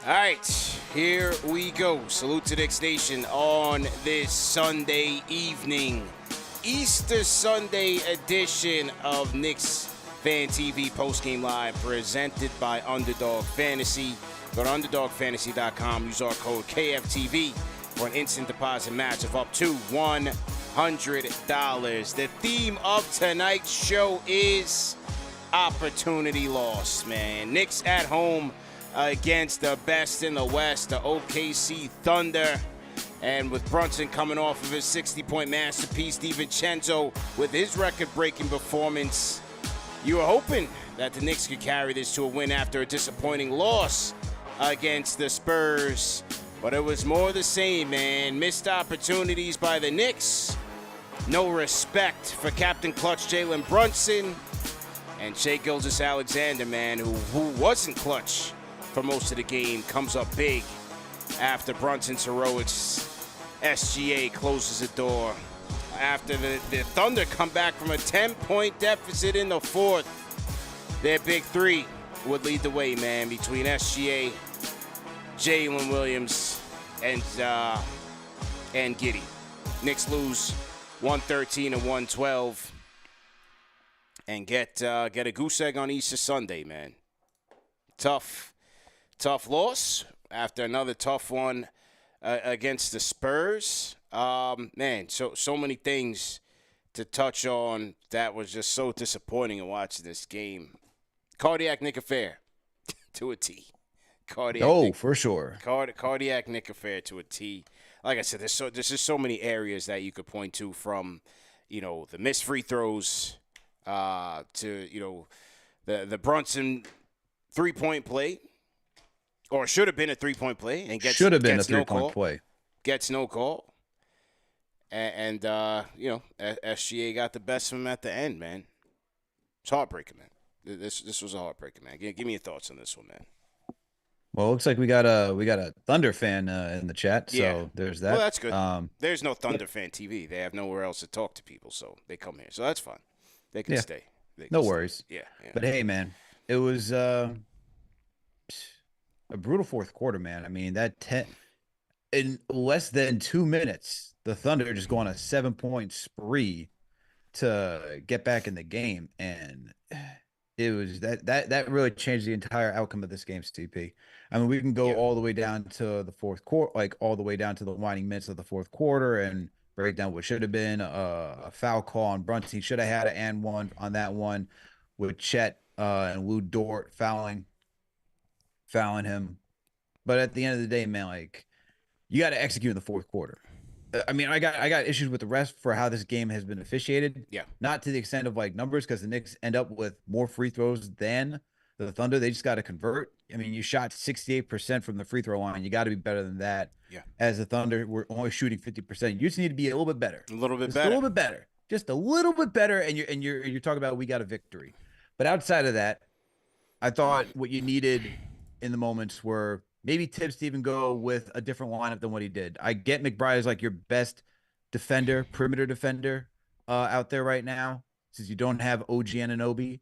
All right, here we go. Salute to Knicks Nation on this Sunday evening. Easter Sunday edition of Knicks Fan TV Postgame Live presented by Underdog Fantasy. Go to UnderdogFantasy.com. Use our code KFTV for an instant deposit match of up to $100. The theme of tonight's show is opportunity lost, man. Knicks at home against the best in the West, the OKC Thunder. And with Brunson coming off of his 60-point masterpiece, DiVincenzo with his record-breaking performance, you were hoping that the Knicks could carry this to a win after a disappointing loss against the Spurs. But it was more the same, man. Missed opportunities by the Knicks. No respect for Captain Clutch Jalen Brunson. And Shai Gilgeous-Alexander, man, who wasn't clutch for most of the game, comes up big after Brunson's heroics. SGA closes the door. After the Thunder come back from a 10-point deficit in the fourth, their big three would lead the way, man, between SGA, Jalen Williams, and Giddey. Knicks lose 113 and 112 and get a goose egg on Easter Sunday, man. Tough loss after another tough one against the Spurs. Man, so many things to touch on that was just so disappointing in watching this game. Cardiac Knick affair to a T. For sure. Cardiac Knick affair to a T. Like I said, there's just so many areas that you could point to, from, the missed free throws to, the Brunson three-point play. Or should have been a three-point play and gets no call. And SGA got the best of him at the end, man. It's heartbreaking, man. This was a heartbreaker, man. Give me your thoughts on this one, man. Well, it looks like we got a Thunder fan in the chat, so there's that. Well, that's good. There's no Thunder Fan TV. They have nowhere else to talk to people, so they come here. So that's fine. They can stay. No worries. Yeah. But hey, man, it was a brutal fourth quarter, man. I mean, in less than 2 minutes, the Thunder just go on a 7-point spree to get back in the game, and it was that really changed the entire outcome of this game, CP. I mean, we can go all the way down to the fourth quarter, like all the way down to the winding minutes of the fourth quarter, and break down what should have been a foul call on Brunson. He should have had an and one on that one with Chet and Lou Dort fouling him. But at the end of the day, man, like, you got to execute in the fourth quarter. I mean, I got issues with the rest for how this game has been officiated. Yeah. Not to the extent of like numbers, because the Knicks end up with more free throws than the Thunder. They just got to convert. I mean, you shot 68% from the free throw line. You got to be better than that. Yeah. As the Thunder, we're only shooting 50%. You just need to be a little bit better. A little bit Just a little bit better, and you're talking about we got a victory. But outside of that, I thought what you needed in the moments were maybe Tibbs to even go with a different lineup than what he did. I get McBride is like your best defender, perimeter defender out there right now, since you don't have OG Anunoby,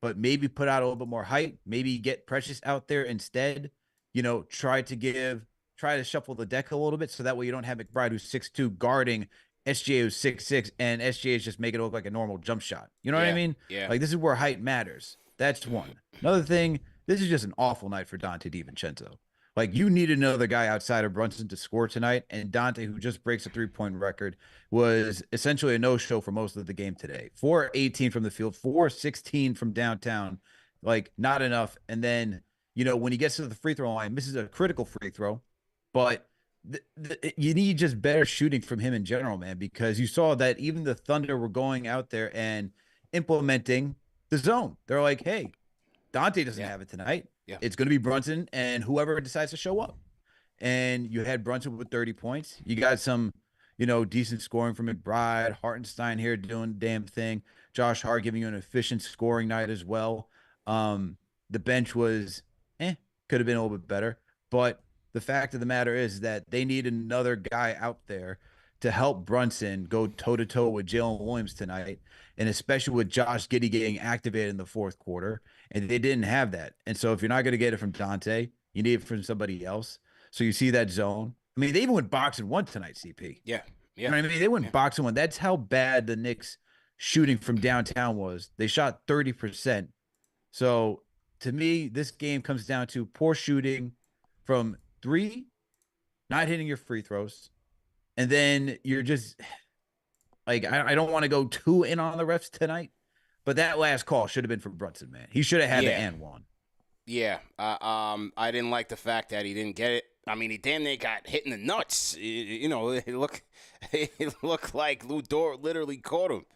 but maybe put out a little bit more height. Maybe get Precious out there instead. Try to shuffle the deck a little bit, so that way you don't have McBride, who's 6'2", guarding SGA, who's 6'6", and SGA is just making it look like a normal jump shot. You know what I mean? Yeah. Like, this is where height matters. That's one. Another thing, this is just an awful night for Donte DiVincenzo. Like, you need another guy outside of Brunson to score tonight, and Donte, who just breaks a three-point record, was essentially a no-show for most of the game today. 4-18 from the field, 4-16 from downtown, like, not enough. And then, when he gets to the free throw line, misses a critical free throw, but you need just better shooting from him in general, man, because you saw that even the Thunder were going out there and implementing the zone. They're like, hey, Donte doesn't have it tonight. Yeah. It's going to be Brunson and whoever decides to show up. And you had Brunson with 30 points. You got some, decent scoring from McBride, Hartenstein here doing the damn thing. Josh Hart giving you an efficient scoring night as well. The bench was, could have been a little bit better. But the fact of the matter is that they need another guy out there to help Brunson go toe-to-toe with Jalen Williams tonight, and especially with Josh Giddey getting activated in the fourth quarter, and they didn't have that. And so if you're not going to get it from Donte, You need it from somebody else. So you see that zone. I mean, they even went boxing one tonight, CP. Yeah. You know what I mean? They went boxing one. That's how bad the Knicks shooting from downtown was. They shot 30%. So to me, this game comes down to poor shooting from three, not hitting your free throws. And then you're just like, I don't want to go too in on the refs tonight, but that last call should have been for Brunson, man. He should have had the and one. Yeah. I didn't like the fact that he didn't get it. I mean, he damn near got hit in the nuts. You know, it looked like Lou Dort literally caught him.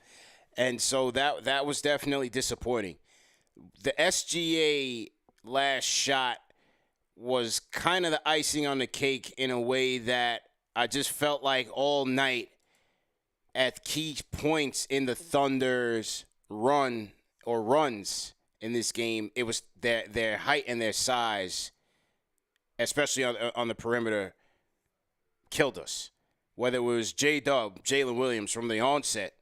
And so that was definitely disappointing. The SGA last shot was kind of the icing on the cake in a way that I just felt like all night at key points in the Thunder's runs in this game, it was their height and their size, especially on the perimeter, killed us. Whether it was J-Dub, Jalen Williams from the onset,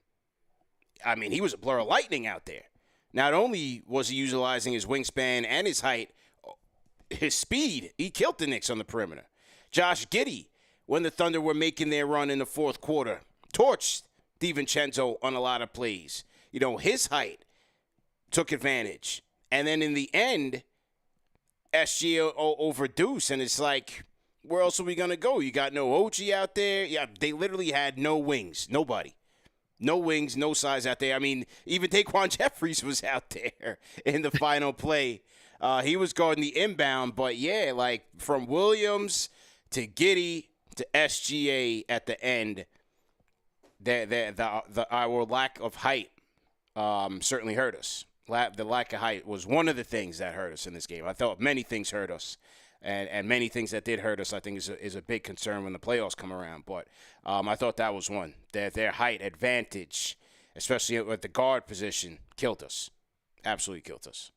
I mean, he was a blur of lightning out there. Not only was he utilizing his wingspan and his height, his speed, he killed the Knicks on the perimeter. Josh Giddey, when the Thunder were making their run in the fourth quarter, torched DiVincenzo on a lot of plays. You know, his height took advantage. And then in the end, SGA overduced, and it's like, where else are we going to go? You got no OG out there. Yeah, they literally had no wings. Nobody. No wings, no size out there. I mean, even Daquan Jeffries was out there in the final play. He was guarding the inbound, but yeah, like from Williams to Giddey to SGA at the end, our lack of height certainly hurt us. The lack of height was one of the things that hurt us in this game. I thought many things hurt us. And many things that did hurt us, I think, is a big concern when the playoffs come around. But I thought that was one. Their height advantage, especially at the guard position, killed us. Absolutely killed us.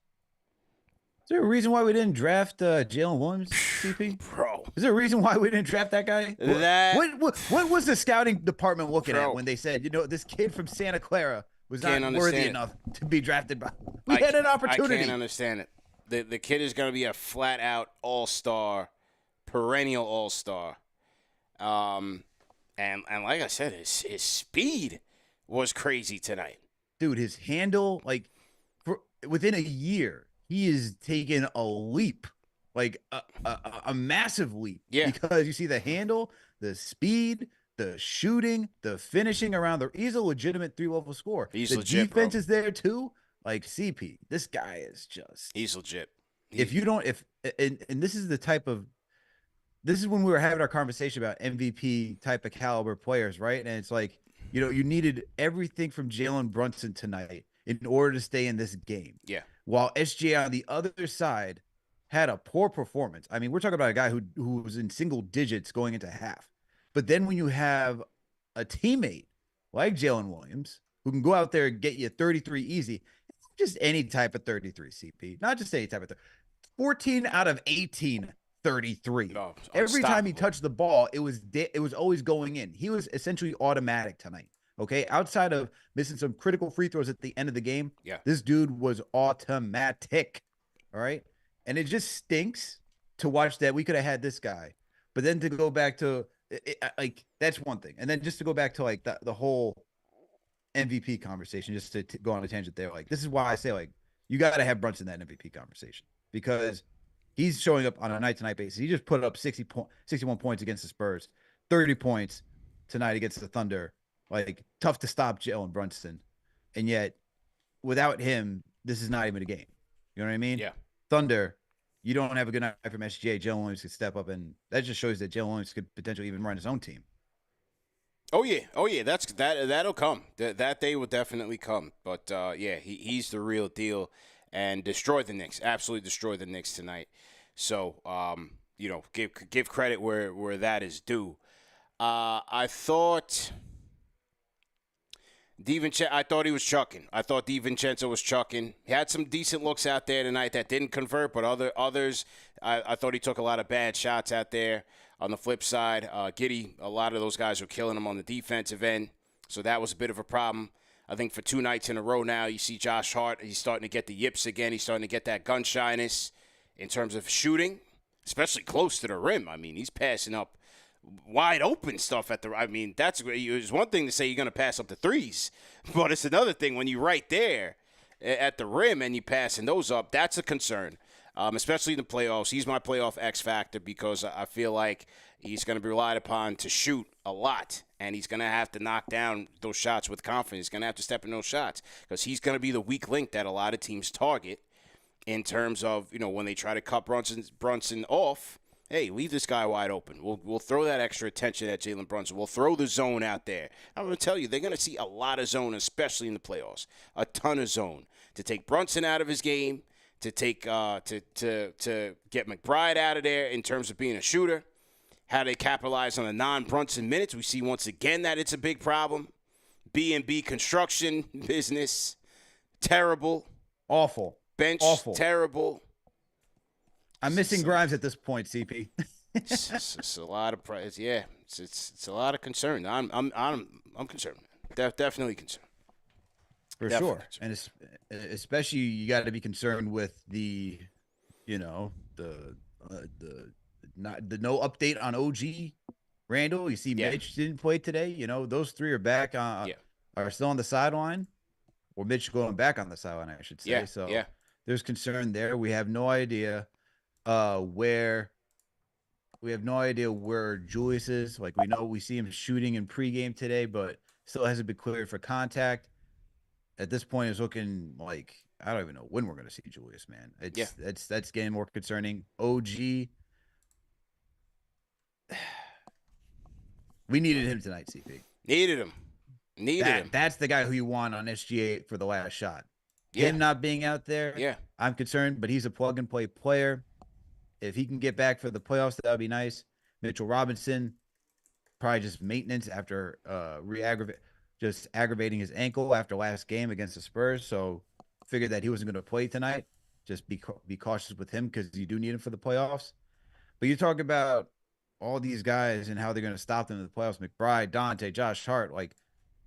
Is there a reason why we didn't draft Jalen Williams, CP? Bro. Is there a reason why we didn't draft that guy? What was the scouting department looking at when they said, you know, this kid from Santa Clara was not worthy enough to be drafted by? We had an opportunity. I can't understand it. The kid is going to be a flat-out all-star, perennial all-star. And like I said, his speed was crazy tonight. Dude, his handle, like, within a year, he is taking a leap, like a massive leap. Yeah. Because you see the handle, the speed, the shooting, the finishing around. He's a legitimate three-level scorer. He's the legit, defense bro. is there, too. Like, CP, this guy is just... He's legit. If you don't, and this is the type of, this is when we were having our conversation about MVP type of caliber players, right? And it's like, you know, you needed everything from Jalen Brunson tonight in order to stay in this game. Yeah. While SGA on the other side had a poor performance. I mean, we're talking about a guy who was in single digits going into half. But then when you have a teammate like Jalen Williams who can go out there and get you 33 easy, just any type of 33, CP, not just any type of 14 out of 18, 33. Oh, every time he touched the ball, it was always going in. He was essentially automatic tonight. Okay, outside of missing some critical free throws at the end of the game, this dude was automatic. All right, and it just stinks to watch that we could have had this guy, but then to go back to like that's one thing, and then just to go back to like the whole MVP conversation, just to go on a tangent there. Like, this is why I say, like, you got to have Brunson in that MVP conversation because he's showing up on a night-to-night basis. He just put up 61 points against the Spurs, 30 points tonight against the Thunder. Like, tough to stop Jalen Brunson. And yet, without him, this is not even a game. You know what I mean? Yeah. Thunder, you don't have a good night from SGA. Jalen Williams could step up, and that just shows that Jalen Williams could potentially even run his own team. Oh yeah, that'll come. That day will definitely come. But yeah, he's the real deal, and destroyed the Knicks. Absolutely destroyed the Knicks tonight. So you know, give credit where that is due. I thought I thought he was chucking. I thought DiVincenzo was chucking. He had some decent looks out there tonight that didn't convert, but others, I thought he took a lot of bad shots out there. On the flip side, Giddey, a lot of those guys were killing him on the defensive end, so that was a bit of a problem. I think for 2 nights in a row now, you see Josh Hart. He's starting to get the yips again. He's starting to get that gun shyness in terms of shooting. especially close to the rim. I mean, he's passing up wide open stuff at the. I mean, that's it's one thing to say you're going to pass up the threes, but it's another thing when you're right there at the rim and you passing those up. That's a concern, especially in the playoffs. He's my playoff X factor because I feel like he's going to be relied upon to shoot a lot, and he's going to have to knock down those shots with confidence. He's going to have to step in those shots because he's going to be the weak link that a lot of teams target in terms of, when they try to cut Brunson off. Hey, leave this guy wide open. We'll throw that extra attention at Jalen Brunson. We'll throw the zone out there. I'm going to tell you, they're going to see a lot of zone, especially in the playoffs. A ton of zone to take Brunson out of his game, to take to get McBride out of there in terms of being a shooter. How they capitalize on the non-Brunson minutes. We see once again that it's a big problem. B&B construction business, terrible. Awful. Bench, awful. Terrible. I'm missing Grimes at this point, CP. It's a lot of price. Yeah, it's a lot of concern. I'm concerned. Definitely concerned. For sure, and especially you got to be concerned with the no update on OG Randall. You see, Mitch didn't play today. Those three are back on, are still on the sideline, or Mitch going back on the sideline, I should say. Yeah. So yeah. There's concern there. We have no idea where Julius is. Like, we know we see him shooting in pregame today, but still hasn't been cleared for contact. At this point, it's looking like I don't even know when we're going to see Julius, man. That's getting more concerning. OG, we needed him tonight, CP. Needed him. That's the guy who you want on SGA for the last shot. Yeah. Him not being out there, I'm concerned, but he's a plug-and-play player. If he can get back for the playoffs, that would be nice. Mitchell Robinson, probably just maintenance after aggravating his ankle after last game against the Spurs. So figured that he wasn't going to play tonight. Just be cautious with him because you do need him for the playoffs. But you talk about all these guys and how they're going to stop them in the playoffs. McBride, Dante, Josh Hart, like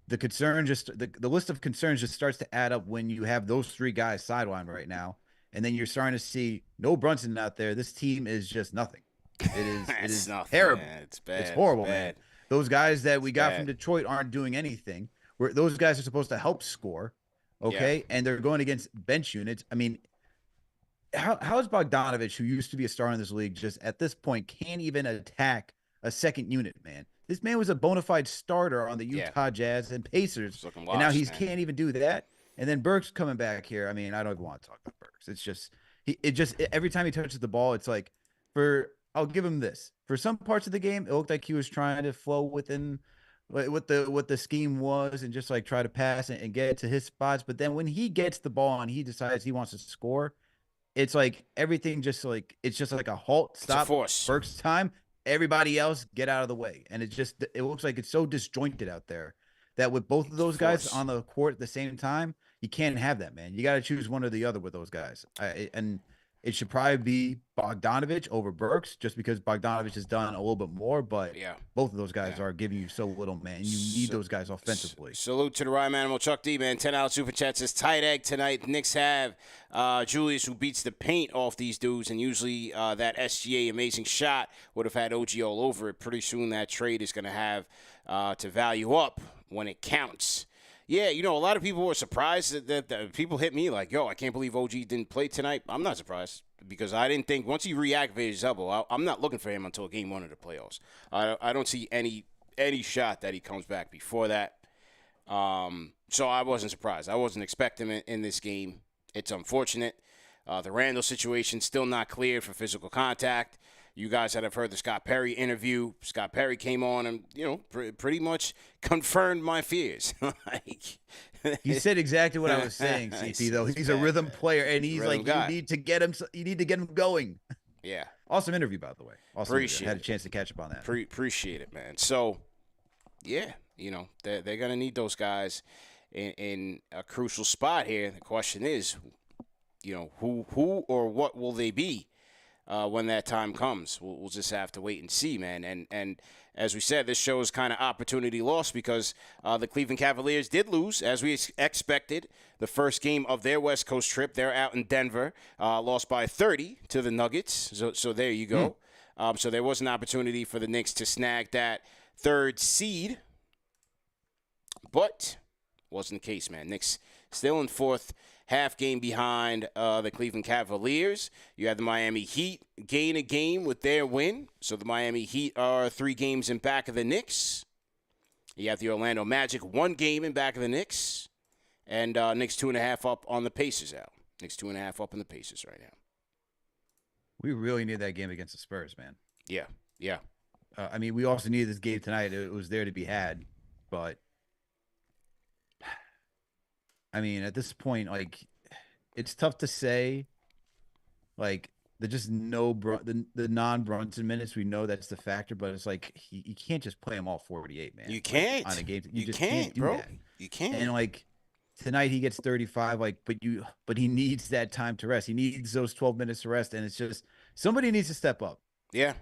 the concern the list of concerns just starts to add up when you have those three guys sidelined right now. And then you're starting to see no Brunson out there. This team is just nothing. It is nothing, terrible. Man. It's bad. It's horrible, man. Those guys that we got bad. from Detroit aren't doing anything. Those guys are supposed to help score, okay? Yeah. And they're going against bench units. I mean, how is Bogdanovich, who used to be a star in this league, just at this point can't even attack a second unit, man? This man was a bona fide starter on the Utah Jazz and Pacers, and now he can't even do that. And then Burks coming back here. I mean, I don't even want to talk about Burks. It's just every time he touches the ball, it's like I'll give him this. For some parts of the game, it looked like he was trying to flow within what the scheme was and just like try to pass and get it to his spots. But then when he gets the ball and he decides he wants to score, it's like everything it's just like a halt, stop, Burks time. Everybody else get out of the way. And it looks like it's so disjointed out there that with both of those guys on the court at the same time, you can't have that, man. You got to choose one or the other with those guys. And it should probably be Bogdanovich over Burks, just because Bogdanovich has done a little bit more. But both of those guys are giving you so little, man. You need those guys offensively. Salute to the Rhyme Animal, Chuck D, man. $10 Super Chat says tight egg tonight. Knicks have Julius, who beats the paint off these dudes, and usually that SGA amazing shot would have had OG all over it. Pretty soon that trade is going to have to value up when it counts. Yeah, a lot of people were surprised that people hit me like, yo, I can't believe OG didn't play tonight. I'm not surprised because I didn't think once he reactivated his elbow, I'm not looking for him until game one of the playoffs. I don't see any shot that he comes back before that. So I wasn't surprised. I wasn't expecting him in this game. It's unfortunate. The Randall situation still not cleared for physical contact. You guys that have heard the Scott Perry interview, Scott Perry came on and, pretty much confirmed my fears. He said exactly what I was saying, CP, though. He's a rhythm player, and he's like, you need to get him going. Yeah. Awesome interview, by the way. Appreciate it. Had a chance to catch up on that. Appreciate it, man. So, yeah, they're going to need those guys in a crucial spot here. The question is, who or what will they be? when that time comes. We'll just have to wait and see, man. And as we said, this show is kind of opportunity lost because the Cleveland Cavaliers did lose, as we expected, the first game of their West Coast trip. They're out in Denver, lost by 30 to the Nuggets. So there you go. So there was an opportunity for the Knicks to snag that third seed, but wasn't the case, man. Knicks still in fourth, half game behind the Cleveland Cavaliers. You have the Miami Heat gain a game with their win. So the Miami Heat are 3 games in back of the Knicks. You have the Orlando Magic 1 game in back of the Knicks. And Knicks 2.5 up on the Pacers out. Knicks 2.5 up on the Pacers right now. We really need that game against the Spurs, man. Yeah. I mean, we also needed this game tonight. It was there to be had. But I mean, at this point, like, it's tough to say, like, just the non-Brunson minutes. We know that's the factor, but it's like you can't just play him all 48, man. You can't. Like, on a game. You just can't do bro. that. You can't. And like tonight, he gets 35. Like, but he needs that time to rest. He needs those 12 minutes to rest, and it's just somebody needs to step up. Yeah.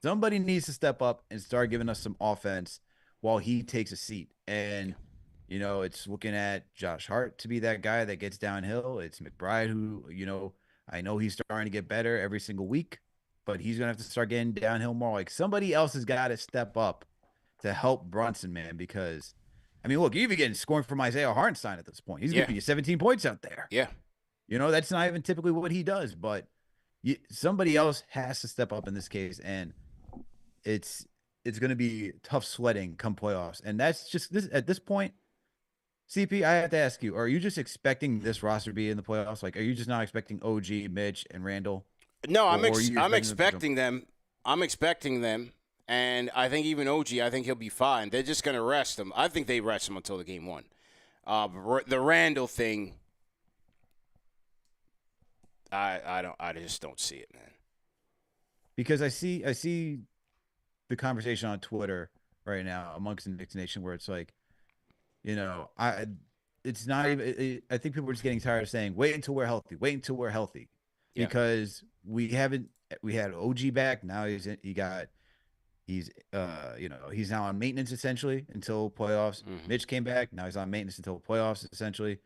Somebody needs to step up and start giving us some offense while he takes a seat. And you know, it's looking at Josh Hart to be that guy that gets downhill. It's McBride who, you know, I know he's starting to get better every single week, but he's going to have to start getting downhill more. Like, somebody else has got to step up to help Brunson, man, because, I mean, look, you're even getting scoring from Isaiah Hartenstein at this point. He's giving you 17 points out there. Yeah. You know, that's not even typically what he does, but somebody else has to step up in this case, and it's going to be tough sledding come playoffs. And that's just this at this point. CP, I have to ask you, are you just expecting this roster to be in the playoffs? Like, are you just not expecting OG, Mitch, and Randall? No, I'm expecting them. I'm expecting them. And I think even OG, I think he'll be fine. They're just going to rest him. I think they rest him until the game 1. The Randall thing, I just don't see it, man. Because I see the conversation on Twitter right now amongst the Knicks Nation where it's like, you know, it's not even. I think people are just getting tired of saying, "Wait until we're healthy. Wait until we're healthy," because we haven't. We had OG back. Now he's now on maintenance essentially until playoffs. Mm-hmm. Mitch came back. Now he's on maintenance until playoffs essentially.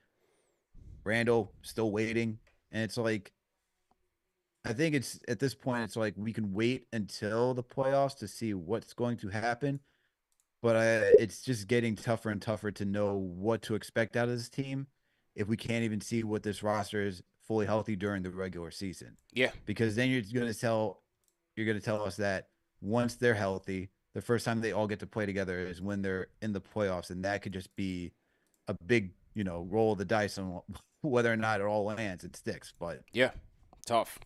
Randall still waiting, and it's like, I think it's at this point it's like we can wait until the playoffs to see what's going to happen. But it's just getting tougher and tougher to know what to expect out of this team if we can't even see what this roster is fully healthy during the regular season. Yeah. Because then you're going to tell us that once they're healthy, the first time they all get to play together is when they're in the playoffs, and that could just be a big, you know, roll of the dice on whether or not it all lands and sticks. But yeah, tough.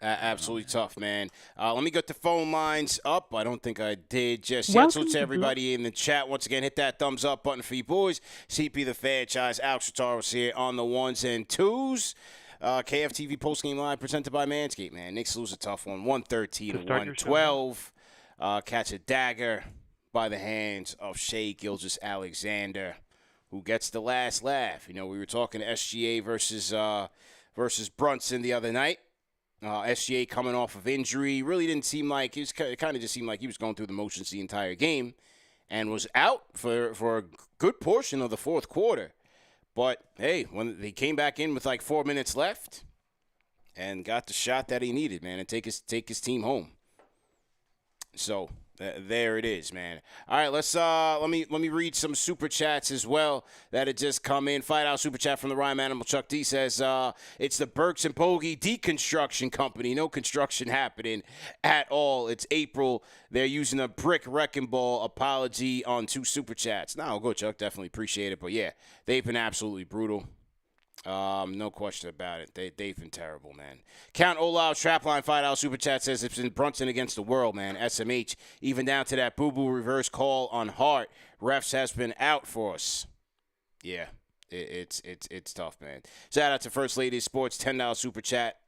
Absolutely tough, man. Let me get the phone lines up. I don't think I did just yet. So to everybody in the chat, once again, hit that thumbs up button for you boys. CP the Fanchise, Alex Trataros here on the 1s and 2s. KFTV Postgame Live presented by Manscaped, man. Knicks lose a tough one, 113 to 112. Catch a dagger by the hands of Shai Gilgeous-Alexander, who gets the last laugh. You know, we were talking SGA versus Brunson the other night. SGA coming off of injury, really didn't seem like it kind of just seemed like he was going through the motions the entire game, and was out for a good portion of the fourth quarter. But hey, when he came back in with like 4 minutes left, and got the shot that he needed, man, and take his team home. So there it is, man. All right, let's let me read some super chats as well that had just come in. $5 super chat from the Rhyme Animal. Chuck D says it's the Burks and Bogey Deconstruction Company. No construction happening at all. It's April. They're using a brick wrecking ball apology on 2 super chats. No, go Chuck. Definitely appreciate it. But yeah, they've been absolutely brutal. No question about it. They've been terrible, man. Count Olav Trapline $5 super chat says it's been Brunson against the world, man. SMH, even down to that boo-boo reverse call on Hart. Refs has been out for us. Yeah, it's tough, man. Shout out to First Lady of Sports, $10 super chat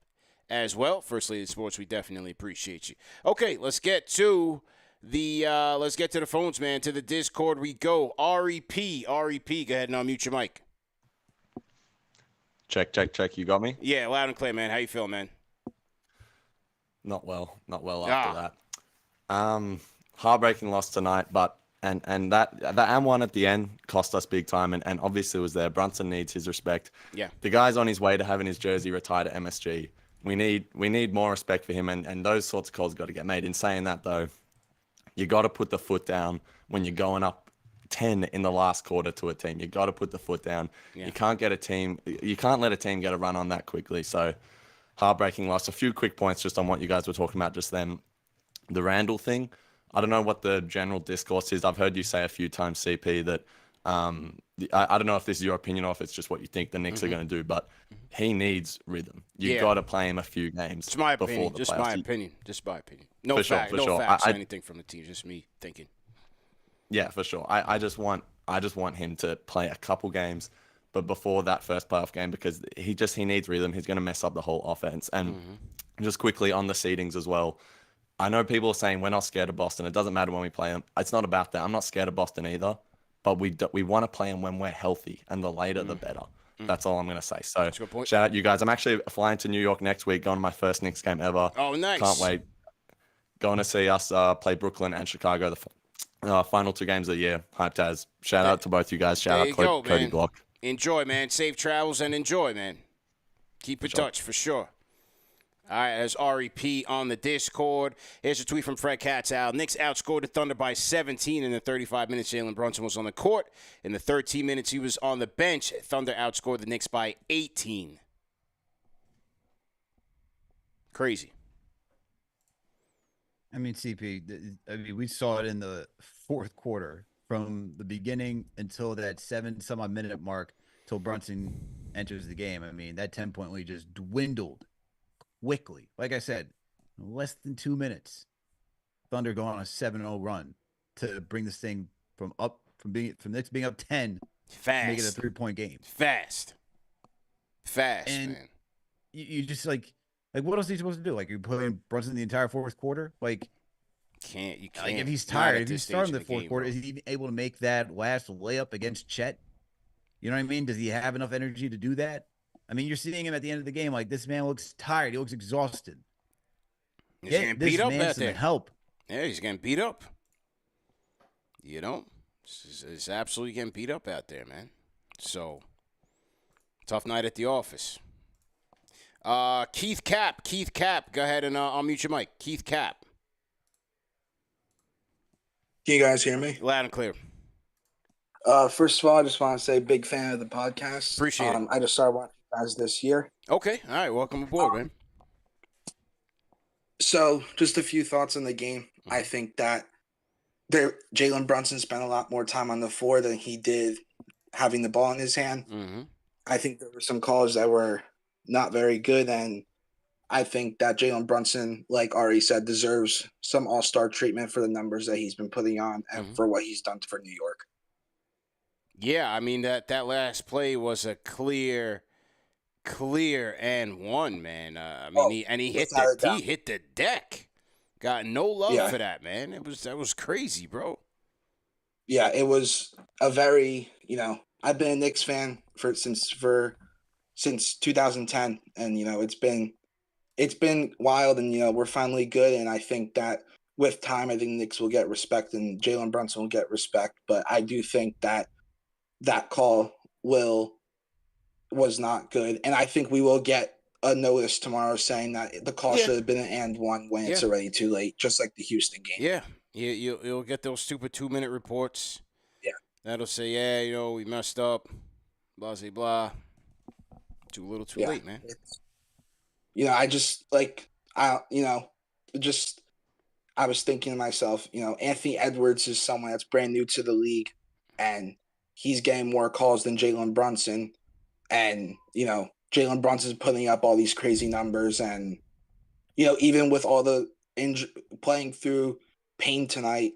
as well. First Lady of Sports, we definitely appreciate you. Okay, let's get to the phones, man. To the Discord we go. Ari P, go ahead and unmute your mic. Check. You got me? Yeah, loud and clear, man. How you feel, man? Not well after Ah, that. Heartbreaking loss tonight, but and that and one at the end cost us big time, and obviously was there. Brunson needs his respect. yeah. The guy's on his way to having his jersey retired at MSG. We need more respect for him, and those sorts of calls got to get made. In saying that though, you got to put the foot down when you're going up 10 in the last quarter to a team. You got to put the foot down. Yeah. You can't let a team get a run on that quickly. So heartbreaking loss. A few quick points just on what you guys were talking about just then. The Randall thing. I don't know what the general discourse is. I've heard you say a few times, CP, that I don't know if this is your opinion or if it's just what you think the Knicks are going to do, but he needs rhythm. You got to play him a few games. It's my before opinion. the Just playoffs. my opinion. Just my opinion. No For sure, fact, for no sure. facts, anything from the team. Just me thinking. Yeah, for sure. I just want him to play a couple games, but before that first playoff game, because he needs rhythm. He's going to mess up the whole offense. And just quickly on the seedings as well. I know people are saying we're not scared of Boston. It doesn't matter when we play them. It's not about that. I'm not scared of Boston either, but we want to play them when we're healthy, and the later the better. That's all I'm going to say. So shout out you guys. I'm actually flying to New York next week, going to my first Knicks game ever. Oh, nice. Can't wait. Going to see us play Brooklyn and Chicago, the final 2 games of the year. Hyped as. Shout out to both you guys. Shout out Cody Block. Enjoy, man. Safe travels and enjoy, man. Keep in touch for sure. All right, as Ari P on the Discord. Here's a tweet from Fred Katzow. Knicks outscored the Thunder by 17 in the 35 minutes. Jalen Brunson was on the court. In the 13 minutes he was on the bench, Thunder outscored the Knicks by 18. Crazy. I mean, CP, we saw it in the fourth quarter from the beginning until that 7-some-odd minute mark till Brunson enters the game. I mean, that 10-point lead just dwindled quickly. Like I said, less than 2 minutes, Thunder go on a 7-0 run to bring this thing from Knicks being up 10 fast, make it a 3-point game. Fast, and man. You just like what else are you supposed to do? Like, you're playing Brunson the entire fourth quarter? Like, you can't. Like, if he's tired, if he's starting the fourth quarter, is he even able to make that last layup against Chet? You know what I mean? Does he have enough energy to do that? I mean, you're seeing him at the end of the game. Like, this man looks tired. He looks exhausted. He's getting beat up out there. Help. Yeah, he's getting beat up. You know, it's absolutely getting beat up out there, man. So, tough night at the office. Keith Cap. Go ahead and unmute your mic. Keith Cap. Can you guys hear me? Loud and clear. First of all, I just want to say big fan of the podcast. Appreciate it. I just started watching you guys this year. Okay. All right. Welcome aboard, man. So just a few thoughts on the game. I think that Jalen Brunson spent a lot more time on the floor than he did having the ball in his hand. Mm-hmm. I think there were some calls that were not very good, and I think that Jalen Brunson, like Ari said, deserves some all-star treatment for the numbers that he's been putting on and for what he's done for New York. Yeah, I mean, that last play was a clear and one, man. He hit the deck. Got no love for that, man. That was crazy, bro. Yeah, it was a very, I've been a Knicks fan since 2010, and it's been wild, and we're finally good, and I think that with time, I think Knicks will get respect and Jalen Brunson will get respect, but I do think that call was not good, and I think we will get a notice tomorrow saying that the call should have been an and one when it's already too late, just like the Houston game. Yeah, you'll get those stupid 2-minute reports. Yeah, that'll say, we messed up, blah blah blah. Too little, too late, man. I was thinking to myself, Anthony Edwards is someone that's brand new to the league, and he's getting more calls than Jalen Brunson, and Jalen Brunson's putting up all these crazy numbers, and even with all the playing through pain tonight,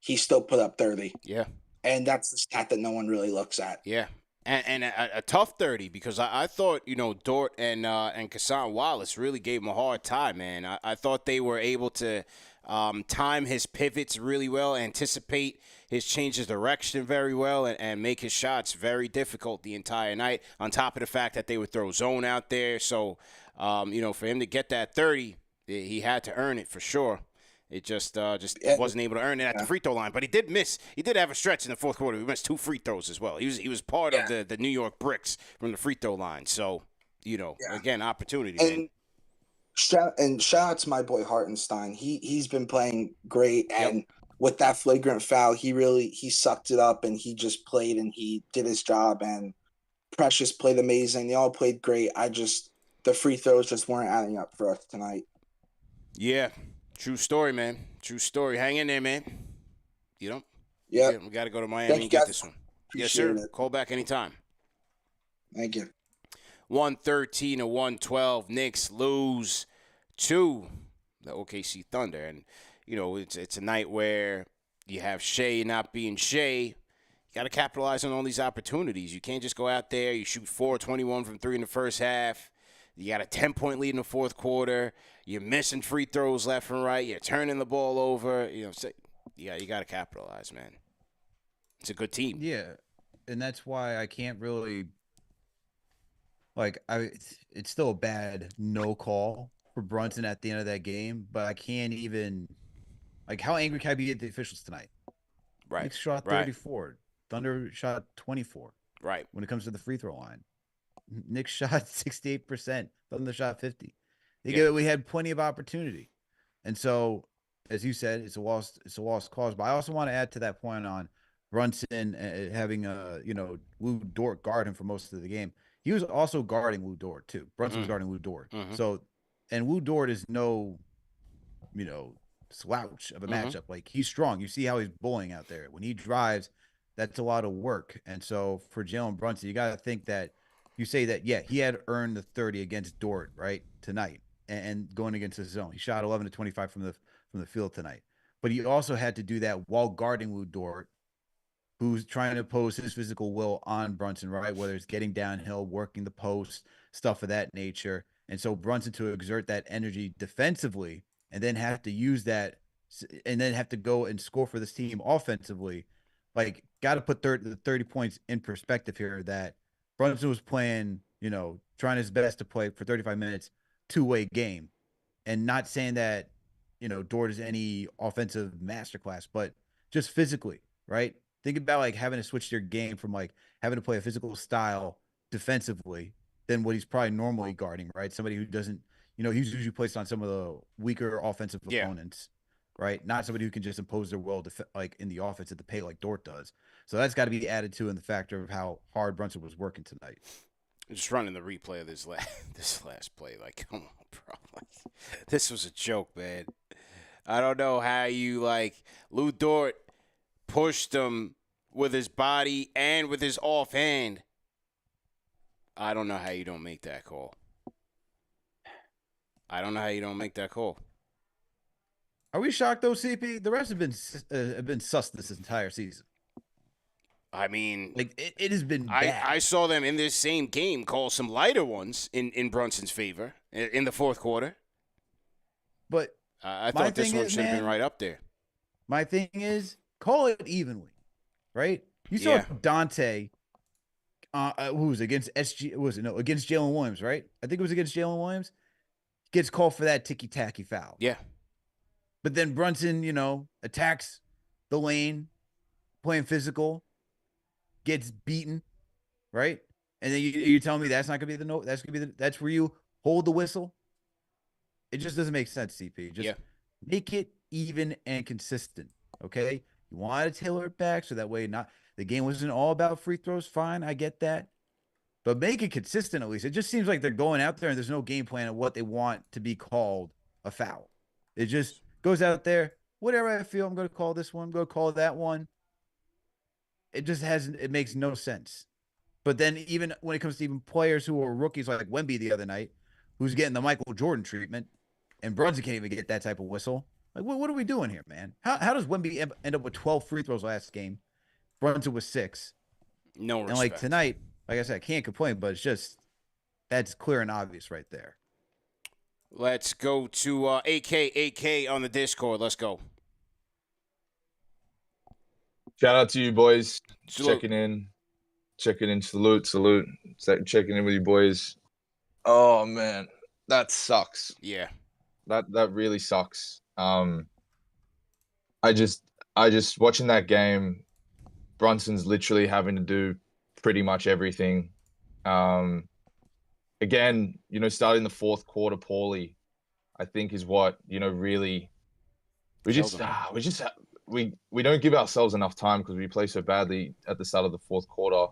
he still put up 30. Yeah, and that's the stat that no one really looks at. Yeah. And a tough 30, because I thought, Dort and Kassan Wallace really gave him a hard time, man. I thought they were able to time his pivots really well, anticipate his change of direction very well, and make his shots very difficult the entire night, on top of the fact that they would throw zone out there. So, for him to get that 30, He had to earn it for sure. It just Yeah. wasn't able to earn it at the free throw line. But he did miss. He did have a stretch in the fourth quarter. He missed 2 free throws as well. He was part of the New York Bricks from the free throw line. So, again, opportunity, man. Shout out to my boy Hartenstein. He's been playing great, and with that flagrant foul, he sucked it up and he just played and he did his job. And Precious played amazing. They all played great. The free throws just weren't adding up for us tonight. Yeah, true story, man. True story. Hang in there, man. Yeah, we got to go to Miami and get this one. Yes, sir. It. Call back anytime. Thank you. 113 to 112. Knicks lose to the OKC Thunder, and it's a night where you have Shea not being Shea. You got to capitalize on all these opportunities. You can't just go out there. You shoot 4-21 from 3 in the first half. You got a 10-point lead in the fourth quarter. You're missing free throws left and right. You're turning the ball over. You got to capitalize, man. It's a good team. Yeah, and that's why I can't really it's still a bad no call for Brunson at the end of that game, but I can't even how angry can I be at the officials tonight? Right. Knicks shot 34. Thunder shot 24. Right. When it comes to the free throw line. Knicks shot 68%. Thunder shot 50. We had plenty of opportunity. And so, as you said, it's a lost cause. But I also want to add to that point on Brunson having Lou Dort guard him for most of the game. He was also guarding Lou Dort too. Brunson was guarding Lou Dort. So, and Lou Dort is no, slouch of a matchup. Like, he's strong. You see how he's bullying out there. When he drives, that's a lot of work. And so for Jalen Brunson, you got to think that you say that, he had earned the 30 against Dort, right, tonight, and going against his zone. He shot 11 to 25 from the field tonight. But he also had to do that while guarding Lou Dort, who's trying to impose his physical will on Brunson, right? Whether it's getting downhill, working the post, stuff of that nature. And so Brunson to exert that energy defensively and then have to use that and then have to go and score for this team offensively, got to put the 30 points in perspective here that Brunson was playing, trying his best to play for 35 minutes, two-way game. And not saying that, Dort is any offensive masterclass, but just physically, right? Think about having to switch your game from having to play a physical style defensively than what he's probably normally guarding, right? Somebody who doesn't, he's usually placed on some of the weaker offensive opponents, right? Not somebody who can just impose their will in the offense at the paint like Dort does. So that's got to be added to in the factor of how hard Brunson was working tonight. Just running the replay of this last play, come on, bro. This was a joke, man. I don't know how you Lou Dort pushed him with his body and with his offhand. I don't know how you don't make that call. I don't know how you don't make that call. Are we shocked though, CP? The refs have been sus this entire season. I mean, it has been bad. I saw them in this same game call some lighter ones in Brunson's favor in the fourth quarter. But I thought this one should have been right up there. My thing is, call it evenly, right? You saw Dante, who was against against Jalen Williams, right? I think it was against Jalen Williams. Gets called for that ticky-tacky foul. Yeah. But then Brunson, attacks the lane, playing physical, gets beaten, right? And then you're telling me that's not gonna be the note. That's where you hold the whistle. It just doesn't make sense, CP. Just make it even and consistent. Okay, you want to tailor it back so that way the game wasn't all about free throws. Fine, I get that, but make it consistent at least. It just seems like they're going out there and there's no game plan of what they want to be called a foul. It just goes out there. Whatever I feel, I'm going to call this one. I'm going to call that one. It makes no sense. But then even when it comes to even players who are rookies like Wemby the other night, who's getting the Michael Jordan treatment, and Brunson can't even get that type of whistle. What are we doing here, man? How does Wemby end up with 12 free throws last game? Brunson was 6. No respect. And tonight, like I said, I can't complain, but it's just that's clear and obvious right there. Let's go to AK on the Discord. Let's go. Shout out to you boys. Salute. Checking in. Salute. Checking in with you boys. Oh man, that sucks. Yeah. That really sucks. I just watching that game, Brunson's literally having to do pretty much everything. Again, starting the fourth quarter poorly, I think is what, really we Killed just him. we don't give ourselves enough time because we play so badly at the start of the fourth quarter.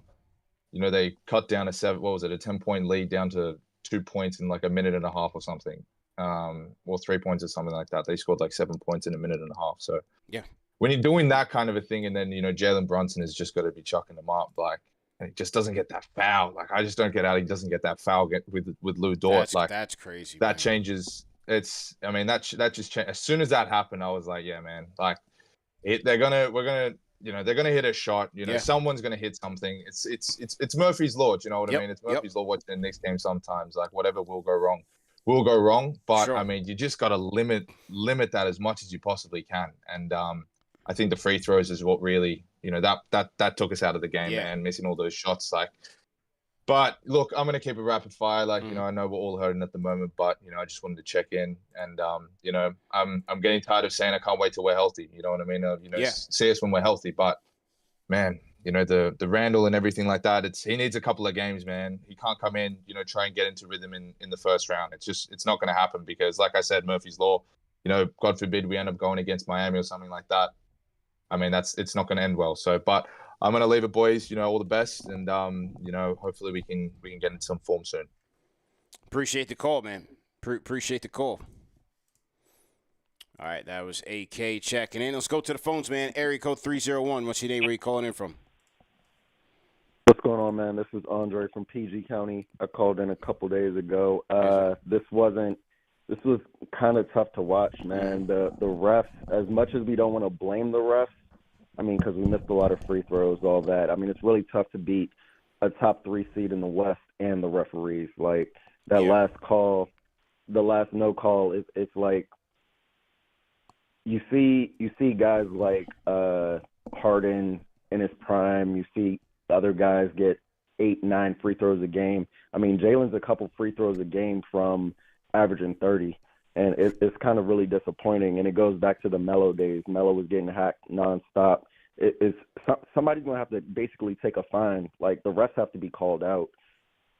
They cut down a 10-point lead down to 2 points in like a minute and a half or something. Or 3 points or something like that. They scored like 7 points in a minute and a half. So Yeah. when you're doing that kind of a thing, and then Jalen Brunson has just got to be chucking them up, like, and he just doesn't get that foul. Like, I just don't get how he doesn't get that foul with Lou Dort. That's crazy. That man. changes. That just changed. As soon as that happened, I was like, yeah, man, like they're gonna hit a shot. Someone's gonna hit something. It's Murphy's law. Do you know what I mean? It's Murphy's law watching the Knicks game sometimes. Like, whatever will go wrong. But Sure. I mean, you just got to limit that as much as you possibly can. And I think the free throws is what really, that took us out of the game, man. Missing all those shots, like. But look, I'm gonna keep it rapid fire. Like, I know we're all hurting at the moment, but I just wanted to check in. And I'm getting tired of saying I can't wait till we're healthy. You know what I mean? See us when we're healthy. But man, the Randall and everything like that, he needs a couple of games, man. He can't come in, try and get into rhythm in the first round. It's not going to happen because, like I said, Murphy's law, God forbid we end up going against Miami or something like that. I mean, it's not going to end well. So, but I'm going to leave it, boys. All the best. And, hopefully we can get into some form soon. Appreciate the call, man. Appreciate the call. All right, that was AK checking in. Let's go to the phones, man. Area code 301. What's your name? Where you calling in from? What's going on, man? This is Andre from PG County. I called in a couple days ago. This was kind of tough to watch, man. The refs, as much as we don't want to blame the refs, I mean, because we missed a lot of free throws, all that. I mean, it's really tough to beat a top 3 seed in the West and the referees. Like, that last call, the last no call, it's like, you see guys like Harden in his prime. You see other guys get 8-9 free throws a game. I mean, Jalen's a couple free throws a game from averaging 30, and it's kind of really disappointing. And it goes back to the Melo days. Melo was getting hacked nonstop. Somebody's gonna have to basically take a fine. Like, the refs have to be called out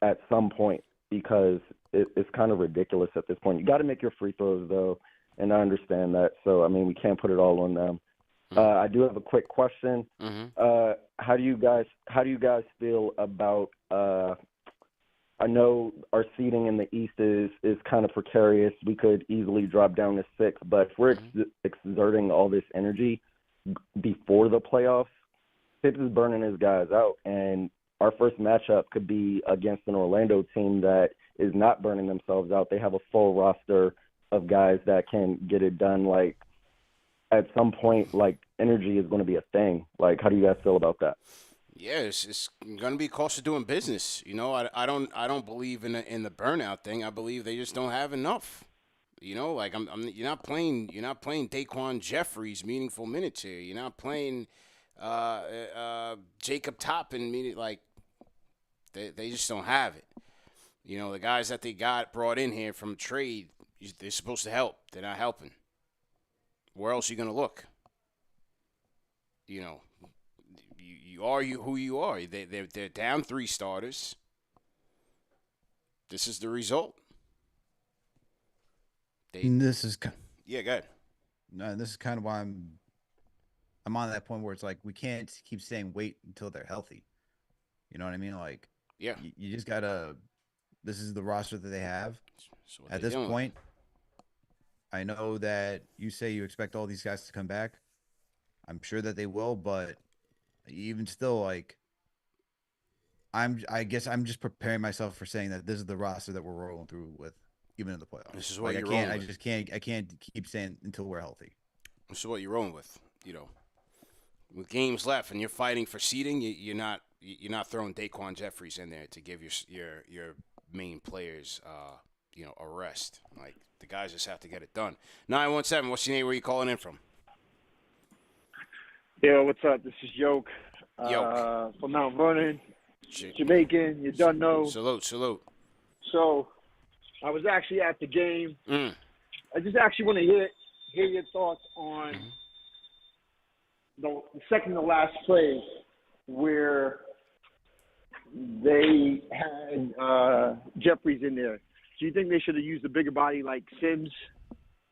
at some point because it's kind of ridiculous at this point. You got to make your free throws though. And I understand that. So, I mean, we can't put it all on them. I do have a quick question. How do you guys feel about I know our seeding in the East is kind of precarious. We could easily drop down to 6, but if we're exerting all this energy before the playoffs, Tibbs is burning his guys out. And our first matchup could be against an Orlando team that is not burning themselves out. They have a full roster of guys that can get it done. Like, at some point, like, energy is going to be a thing. Like, how do you guys feel about that? Yeah, it's going to be a cost of doing business. I don't believe in the burnout thing. I believe they just don't have enough. Like, you're not playing Daquan Jeffries meaningful minutes here. You're not playing Jacob Toppin like they just don't have it. The guys that they got brought in here from trade, they're supposed to help. They're not helping. Where else are you going to look? You are who you are. They're down 3 starters. This is the result. Go ahead. No, this is kind of why I'm on that point where it's like we can't keep saying wait until they're healthy. You know what I mean? Like, yeah, you just gotta. This is the roster that they have at this point. I know that you say you expect all these guys to come back. I'm sure that they will, but even still, like, I guess I'm just preparing myself for saying that this is the roster that we're rolling through with, even in the playoffs. This is what like, you're rolling with. I can't keep saying until we're healthy. This is what you're rolling with. With games left and you're fighting for seeding, you're not throwing Daquan Jeffries in there to give your main players a rest. Like, the guys just have to get it done. 917, what's your name? Where are you calling in from? Yo, what's up? This is Yolk. Yolk. From Mount Vernon. Jamaican, you don't know. Salute. So, I was actually at the game. I just actually want to hear your thoughts on the second to last play where they had Jeffries in there. Do you think they should have used a bigger body like Sims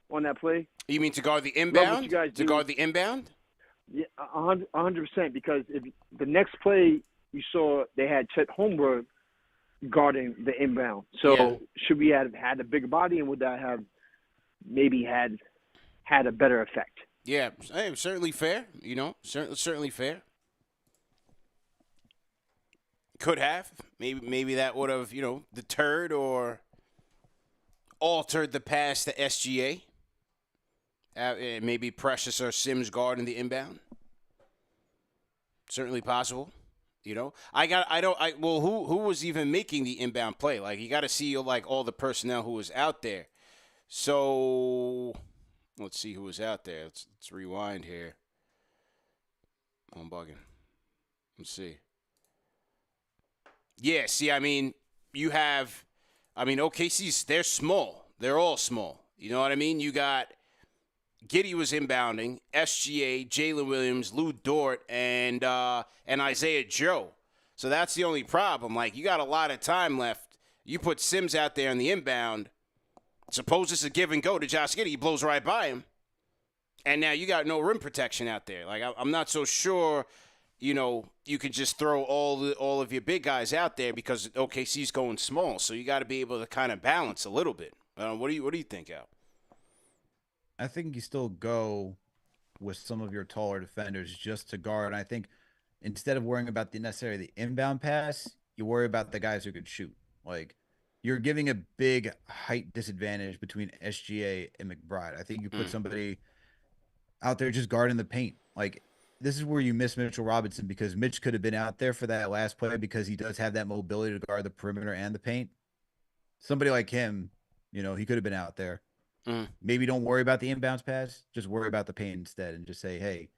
on that play? You mean to guard the Love what inbound? you guys To do. guard the inbound? Yeah, 100%. Because if the next play you saw, they had Chet Holmberg guarding the inbound. So should we have had a bigger body, and would that have maybe had a better effect? Yeah, hey, certainly fair. You know, certainly fair. Could have. Maybe that would have, deterred or altered the pass to SGA. Maybe Precious or Sims guarding the inbound. Certainly possible. Who was even making the inbound play? Like, you got to see like all the personnel who was out there. So let's see who was out there. Let's rewind here. I'm bugging. Let's see. Yeah, see, OKC's, they're small. They're all small. You know what I mean? You got Giddey was inbounding, SGA, Jalen Williams, Lou Dort, and Isaiah Joe. So that's the only problem. Like, you got a lot of time left. You put Sims out there in the inbound. Suppose it's a give and go to Josh Giddey. He blows right by him. And now you got no rim protection out there. Like, I'm not so sure, you could just throw all of your big guys out there because OKC's going small. So you got to be able to kind of balance a little bit. What do you think, Al? I think you still go with some of your taller defenders just to guard. And I think instead of worrying about necessarily the inbound pass, you worry about the guys who could shoot. Like, you're giving a big height disadvantage between SGA and McBride. I think you put somebody out there just guarding the paint. Like, this is where you miss Mitchell Robinson, because Mitch could have been out there for that last play because he does have that mobility to guard the perimeter and the paint. Somebody like him, he could have been out there. Maybe don't worry about the inbounds pass. Just worry about the paint instead, and just say, hey,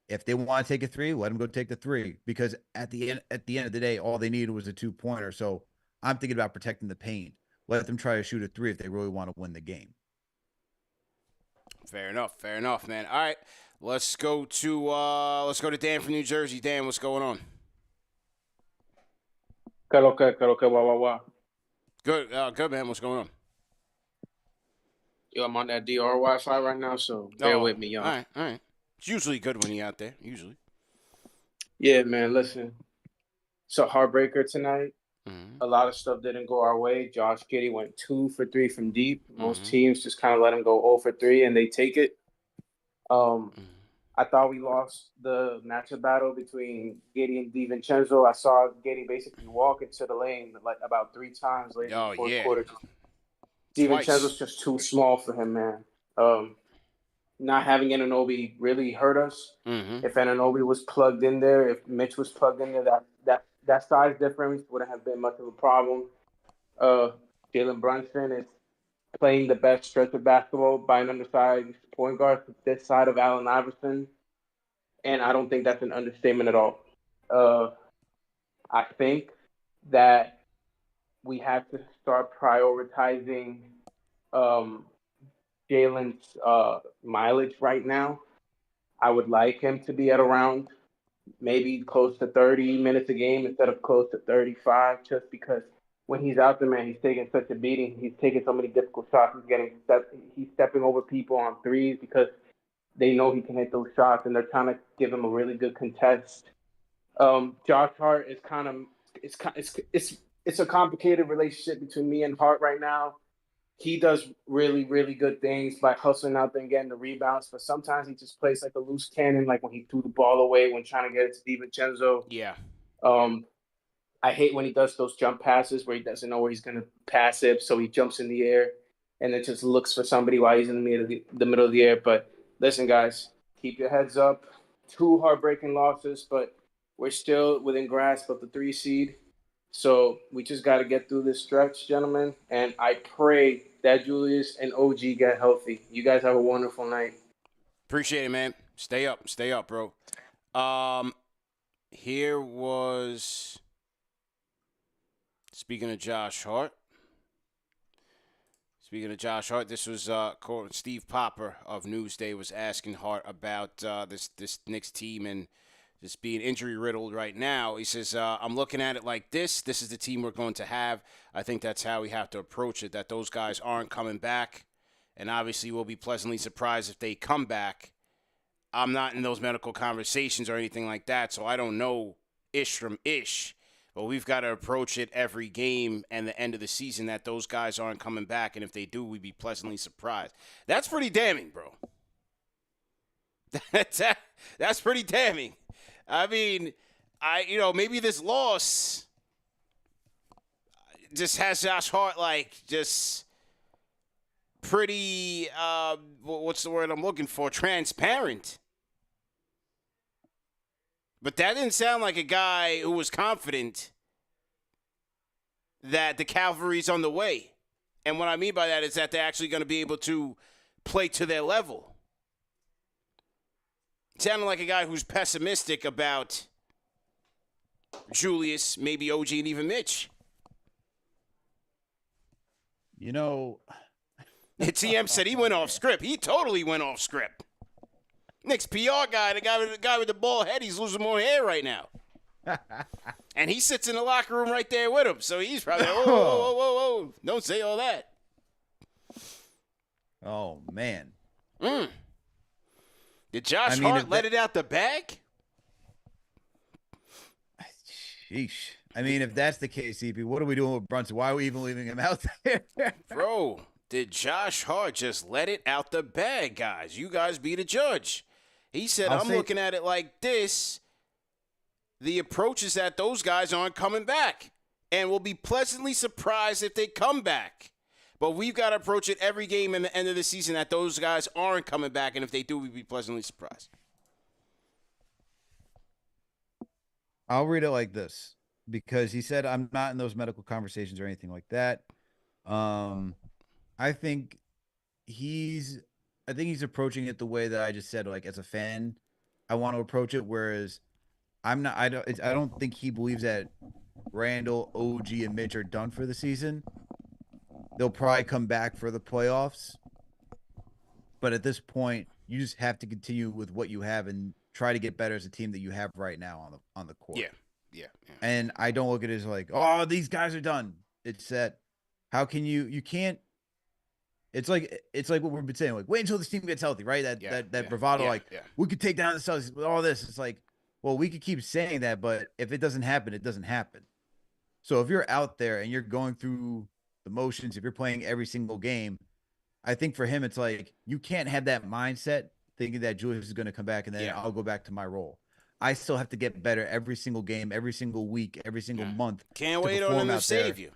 if they want to take a three, let them go take the three. Because at the end of the day, all they needed was a 2-pointer. So I'm thinking about protecting the paint. Let them try to shoot a three if they really want to win the game. Fair enough, man. All right, let's go to Dan from New Jersey. Dan, what's going on? Wah. Good, man. What's going on? Yo, I'm on that DR Wi-Fi right now, so bear with me, y'all. All right. It's usually good when you're out there, usually. Yeah, man, listen. It's a heartbreaker tonight. A lot of stuff didn't go our way. Josh Giddey went 2 for 3 from deep. Most teams just kind of let him go 0 for 3, and they take it. I thought we lost the matchup battle between Giddey and DiVincenzo. I saw Giddey basically walk into the lane like about 3 times late in the fourth quarter. DiVincenzo's just too small for him, man. Not having Anunoby really hurt us. If Anunoby was plugged in there, if Mitch was plugged in there, that size difference wouldn't have been much of a problem. Jalen Brunson is playing the best stretch of basketball by an undersized point guard this side of Allen Iverson, and I don't think that's an understatement at all. I think that we have to start prioritizing Jalen's mileage right now. I would like him to be at around maybe close to 30 minutes a game instead of close to 35, just because when he's out there, man, he's taking such a beating. He's taking so many difficult shots. He's stepping over people on threes because they know he can hit those shots, and they're trying to give him a really good contest. Josh Hart is kind of it's a complicated relationship between me and Hart right now. He does really, really good things by hustling out there and getting the rebounds, but sometimes he just plays like a loose cannon, like when he threw the ball away when trying to get it to DiVincenzo. Yeah. I hate when he does those jump passes where he doesn't know where he's going to pass it, so he jumps in the air and then just looks for somebody while he's in the middle of the air. But listen, guys, keep your heads up. 2 heartbreaking losses, but we're still within grasp of the 3 seed. So we just got to get through this stretch, gentlemen. And I pray that Julius and OG get healthy. You guys have a wonderful night. Appreciate it, man. Stay up, bro. Here was, speaking of Josh Hart, Speaking of Josh Hart, this was Steve Popper of Newsday was asking Hart about this Knicks team and just being injury riddled right now. He says, I'm looking at it like this. This is the team we're going to have. I think that's how we have to approach it, that those guys aren't coming back. And obviously we'll be pleasantly surprised if they come back. I'm not in those medical conversations or anything like that, so I don't know ish from ish. But we've got to approach it every game and the end of the season that those guys aren't coming back. And if they do, we'd be pleasantly surprised. That's pretty damning, bro. That's pretty damning. I mean, maybe this loss just has Josh Hart just pretty, what's the word I'm looking for? Transparent. But that didn't sound like a guy who was confident that the cavalry's on the way. And what I mean by that is that they're actually going to be able to play to their level. Sounded like a guy who's pessimistic about Julius, maybe OG, and even Mitch. TM said he went off script. He totally went off script. Knicks PR guy, the guy with the bald head, he's losing more hair right now. And he sits in the locker room right there with him. So he's probably like, whoa. Don't say all that. Oh, man. Did Josh Hart let it out the bag? Sheesh. I mean, if that's the case, CP, what are we doing with Brunson? Why are we even leaving him out there? Bro, did Josh Hart just let it out the bag, guys? You guys be the judge. He said, I'm looking at it like this. The approach is that those guys aren't coming back. And we'll be pleasantly surprised if they come back. But we've got to approach it every game in the end of the season that those guys aren't coming back. And if they do, we'd be pleasantly surprised. I'll read it like this. Because he said, I'm not in those medical conversations or anything like that. I think he's approaching it the way that I just said, like, as a fan, I want to approach it. Whereas I don't think he believes that Randall, OG, and Mitch are done for the season. They'll probably come back for the playoffs. But at this point, you just have to continue with what you have and try to get better as a team that you have right now on the court. Yeah. And I don't look at it as like, oh, these guys are done. It's that how can you can't. It's like what we've been saying. Like, wait until this team gets healthy, right? That bravado, we could take down the Celtics with all this. It's like, well, we could keep saying that, but if it doesn't happen, it doesn't happen. So if you're out there and you're going through the motions, if you're playing every single game, I think for him, it's like you can't have that mindset thinking that Julius is going to come back and then I'll go back to my role. I still have to get better every single game, every single week, every single month. Can't wait on him to save you.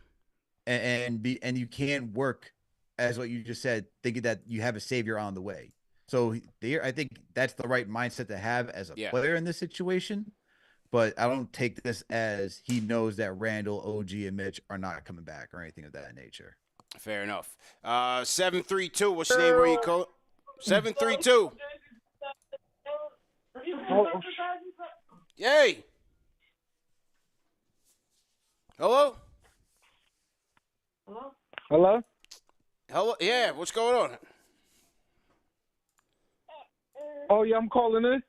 And you can't work, as what you just said, thinking that you have a savior on the way. So I think that's the right mindset to have as a player in this situation. But I don't take this as he knows that Randall, OG, and Mitch are not coming back or anything of that nature. Fair enough. 732, what's your name? Where you call? 732. Yay. Hello? Hello? Yeah, what's going on? Oh, yeah, I'm calling in.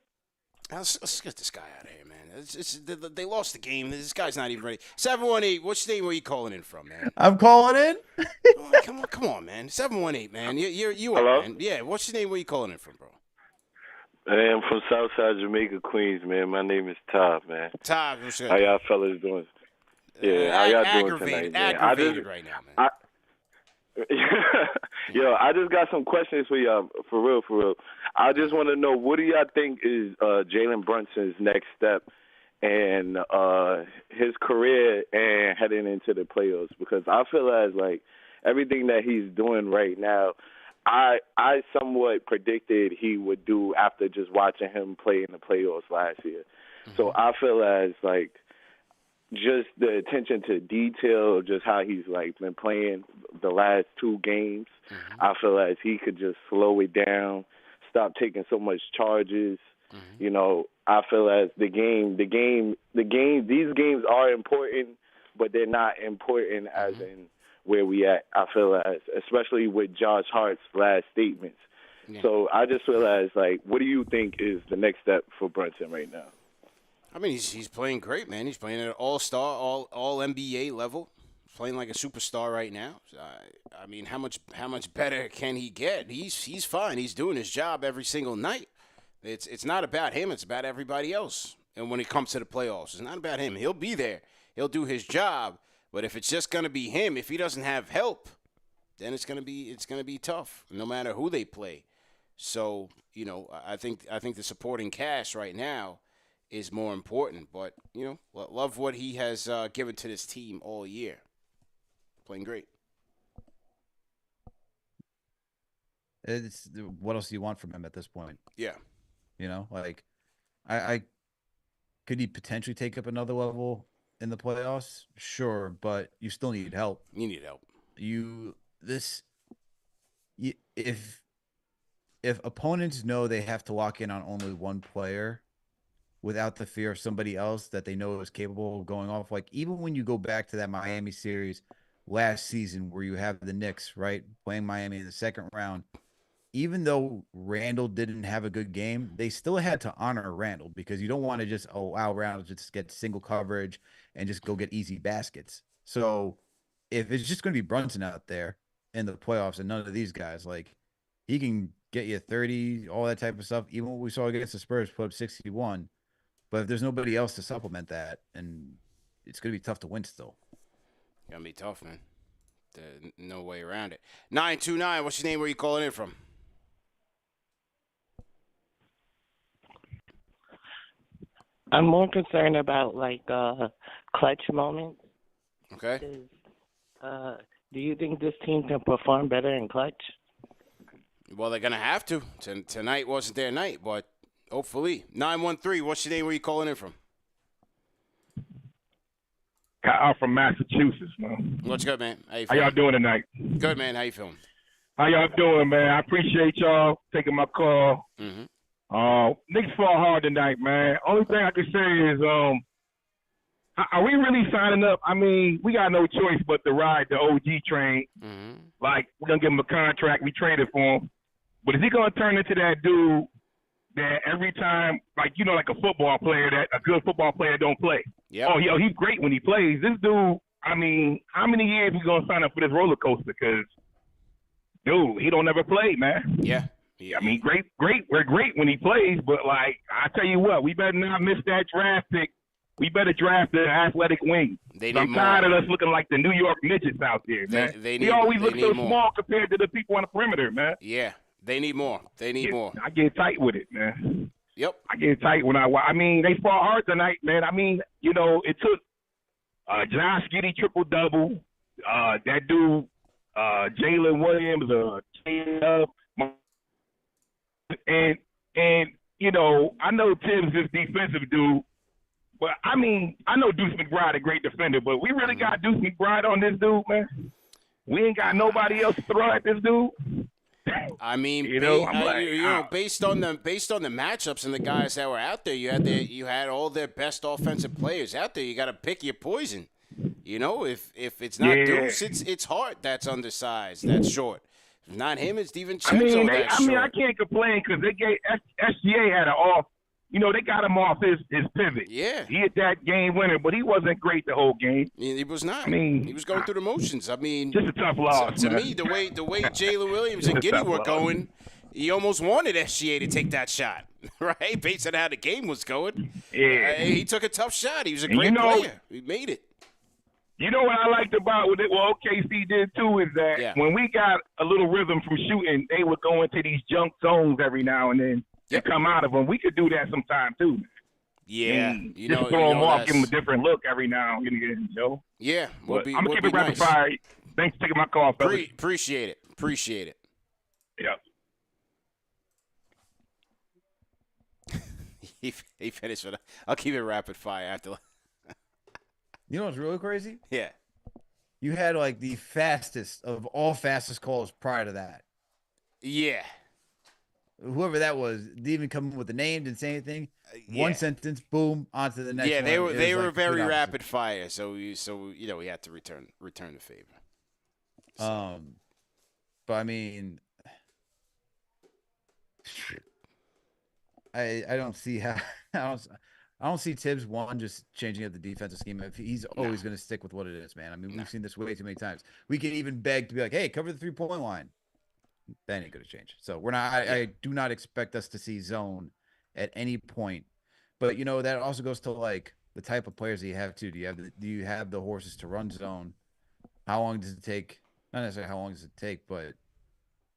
Let's get this guy out of here, man. They lost the game. This guy's not even ready. 718, what's your name? Where you calling in from, man? I'm calling in. Oh, come on, man. 718, man. You are, man. Yeah, what's your name? Where you calling in from, bro? I am from Southside Jamaica Queens, man. My name is Todd, man. Todd, what's how y'all fellas doing? Yeah, how y'all doing tonight, man? Aggravated right now, man. Yo, I just got some questions for y'all, for real. I just want to know, what do y'all think is Jalen Brunson's next step and his career and heading into the playoffs? Because I feel as like everything that he's doing right now, I somewhat predicted he would do after just watching him play in the playoffs last year. Mm-hmm. So I feel as like just the attention to detail, just how he's like been playing the last two games. Mm-hmm. I feel as he could just slow it down, stop taking so much charges. Mm-hmm. You know, I feel as these games are important, but they're not important as in where we at. I feel as, especially with Josh Hart's last statements. Yeah. So I just realized, like, what do you think is the next step for Brunson right now? I mean, he's playing great, man. He's playing at an all-star, all NBA level. He's playing like a superstar right now. I mean, how much better can he get? He's fine. He's doing his job every single night. It's not about him. It's about everybody else. And when it comes to the playoffs, it's not about him. He'll be there. He'll do his job. But if it's just gonna be him, if he doesn't have help, then it's gonna be tough, no matter who they play. So, you know, I think the supporting cast right now is more important. But, you know, love what he has given to this team all year. Playing great. It's what else do you want from him at this point? Yeah. You know, like I could he potentially take up another level in the playoffs? Sure, but you still need help. You need help. If opponents know they have to lock in on only one player without the fear of somebody else that they know is capable of going off, like even when you go back to that Miami series last season where you have the Knicks, right, playing Miami in the second round, even though Randall didn't have a good game, they still had to honor Randall because you don't want to just allow Randall to just get single coverage and just go get easy baskets. So if it's just going to be Brunson out there in the playoffs and none of these guys, like he can get you 30, all that type of stuff. Even what we saw against the Spurs, put up 61. But if there's nobody else to supplement that, and it's going to be tough to win still. Going to be tough, man. There's no way around it. 929, what's your name? Where you calling in from? I'm more concerned about, like, clutch moments. Okay. Do you think this team can perform better in clutch? Well, they're going to have to. Tonight wasn't their night, but hopefully. 913, what's your name? Where you calling in from? Kyle from Massachusetts, man. What's good, man? How y'all doing tonight? Good, man. How you feeling? How y'all doing, man? I appreciate y'all taking my call. Mm-hmm. Knicks fought hard tonight, man. Only thing I can say is, are we really signing up? I mean, we got no choice but to ride the OG train. Mm-hmm. Like, we're going to give him a contract. We traded for him. But is he going to turn into that dude that every time, like, you know, like a football player, that a good football player don't play? Yep. Oh, he's great when he plays. This dude, I mean, how many years he going to sign up for this roller coaster? Because, dude, he don't ever play, man. Yeah. I mean, great. We're great when he plays, but, like, I tell you what, we better not miss that draft pick. We better draft an athletic wing. I'm tired of us looking like the New York midgets out there, man. We always look so small compared to the people on the perimeter, man. Yeah, they need more. They need more. I get tight with it, man. Yep. I get tight when I mean, they fought hard tonight, man. I mean, you know, it took Josh Giddey triple-double, that dude, Jalen Williams, and, you know, I know Tim's this defensive dude, but, I mean, I know Deuce McBride a great defender, but we really got Deuce McBride on this dude, man. We ain't got nobody else to throw at this dude. I mean, based on the matchups and the guys that were out there, you had all their best offensive players out there. You got to pick your poison. You know, if it's not Deuce, it's Hart that's undersized, that's short. If not him, it's DiVincenzo that's short. I can't complain because they gave SGA had an off. You know, they got him off his pivot. Yeah. He hit that game winner, but he wasn't great the whole game. He was not. I mean, he was going through the motions. I mean, just a tough loss. To me, the way Jalen Williams and Giddey were going, he almost wanted SGA to take that shot, right? Based on how the game was going. Yeah. He took a tough shot. He was a great player. He made it. You know what I liked about what OKC did, too, is that when we got a little rhythm from shooting, they would go into these junk zones every now and then. To come out of them. We could do that sometime too. Yeah, just throw them off, give them a different look every now and again, Joe. Yeah, I'm gonna keep it rapid fire. Thanks for taking my call, fellas. Appreciate it. Yep. he finished with I'll keep it rapid fire after. You know what's really crazy? Yeah. You had like the fastest of all fastest calls prior to that. Yeah. Whoever that was didn't even come with a name, didn't say anything. One sentence, boom, on to the next. Yeah, one. they were very rapid fire, so we had to return the favor. But I mean, I don't see how I don't see Tibbs just changing up the defensive scheme. If he's always going to stick with what it is, man. I mean, we've seen this way too many times. We can even beg to be like, hey, cover the 3-point line. That ain't going to change. So we're not. I do not expect us to see zone at any point. But that also goes to like the type of players that you have too. Do you have the horses to run zone? How long does it take? Not necessarily how long does it take, but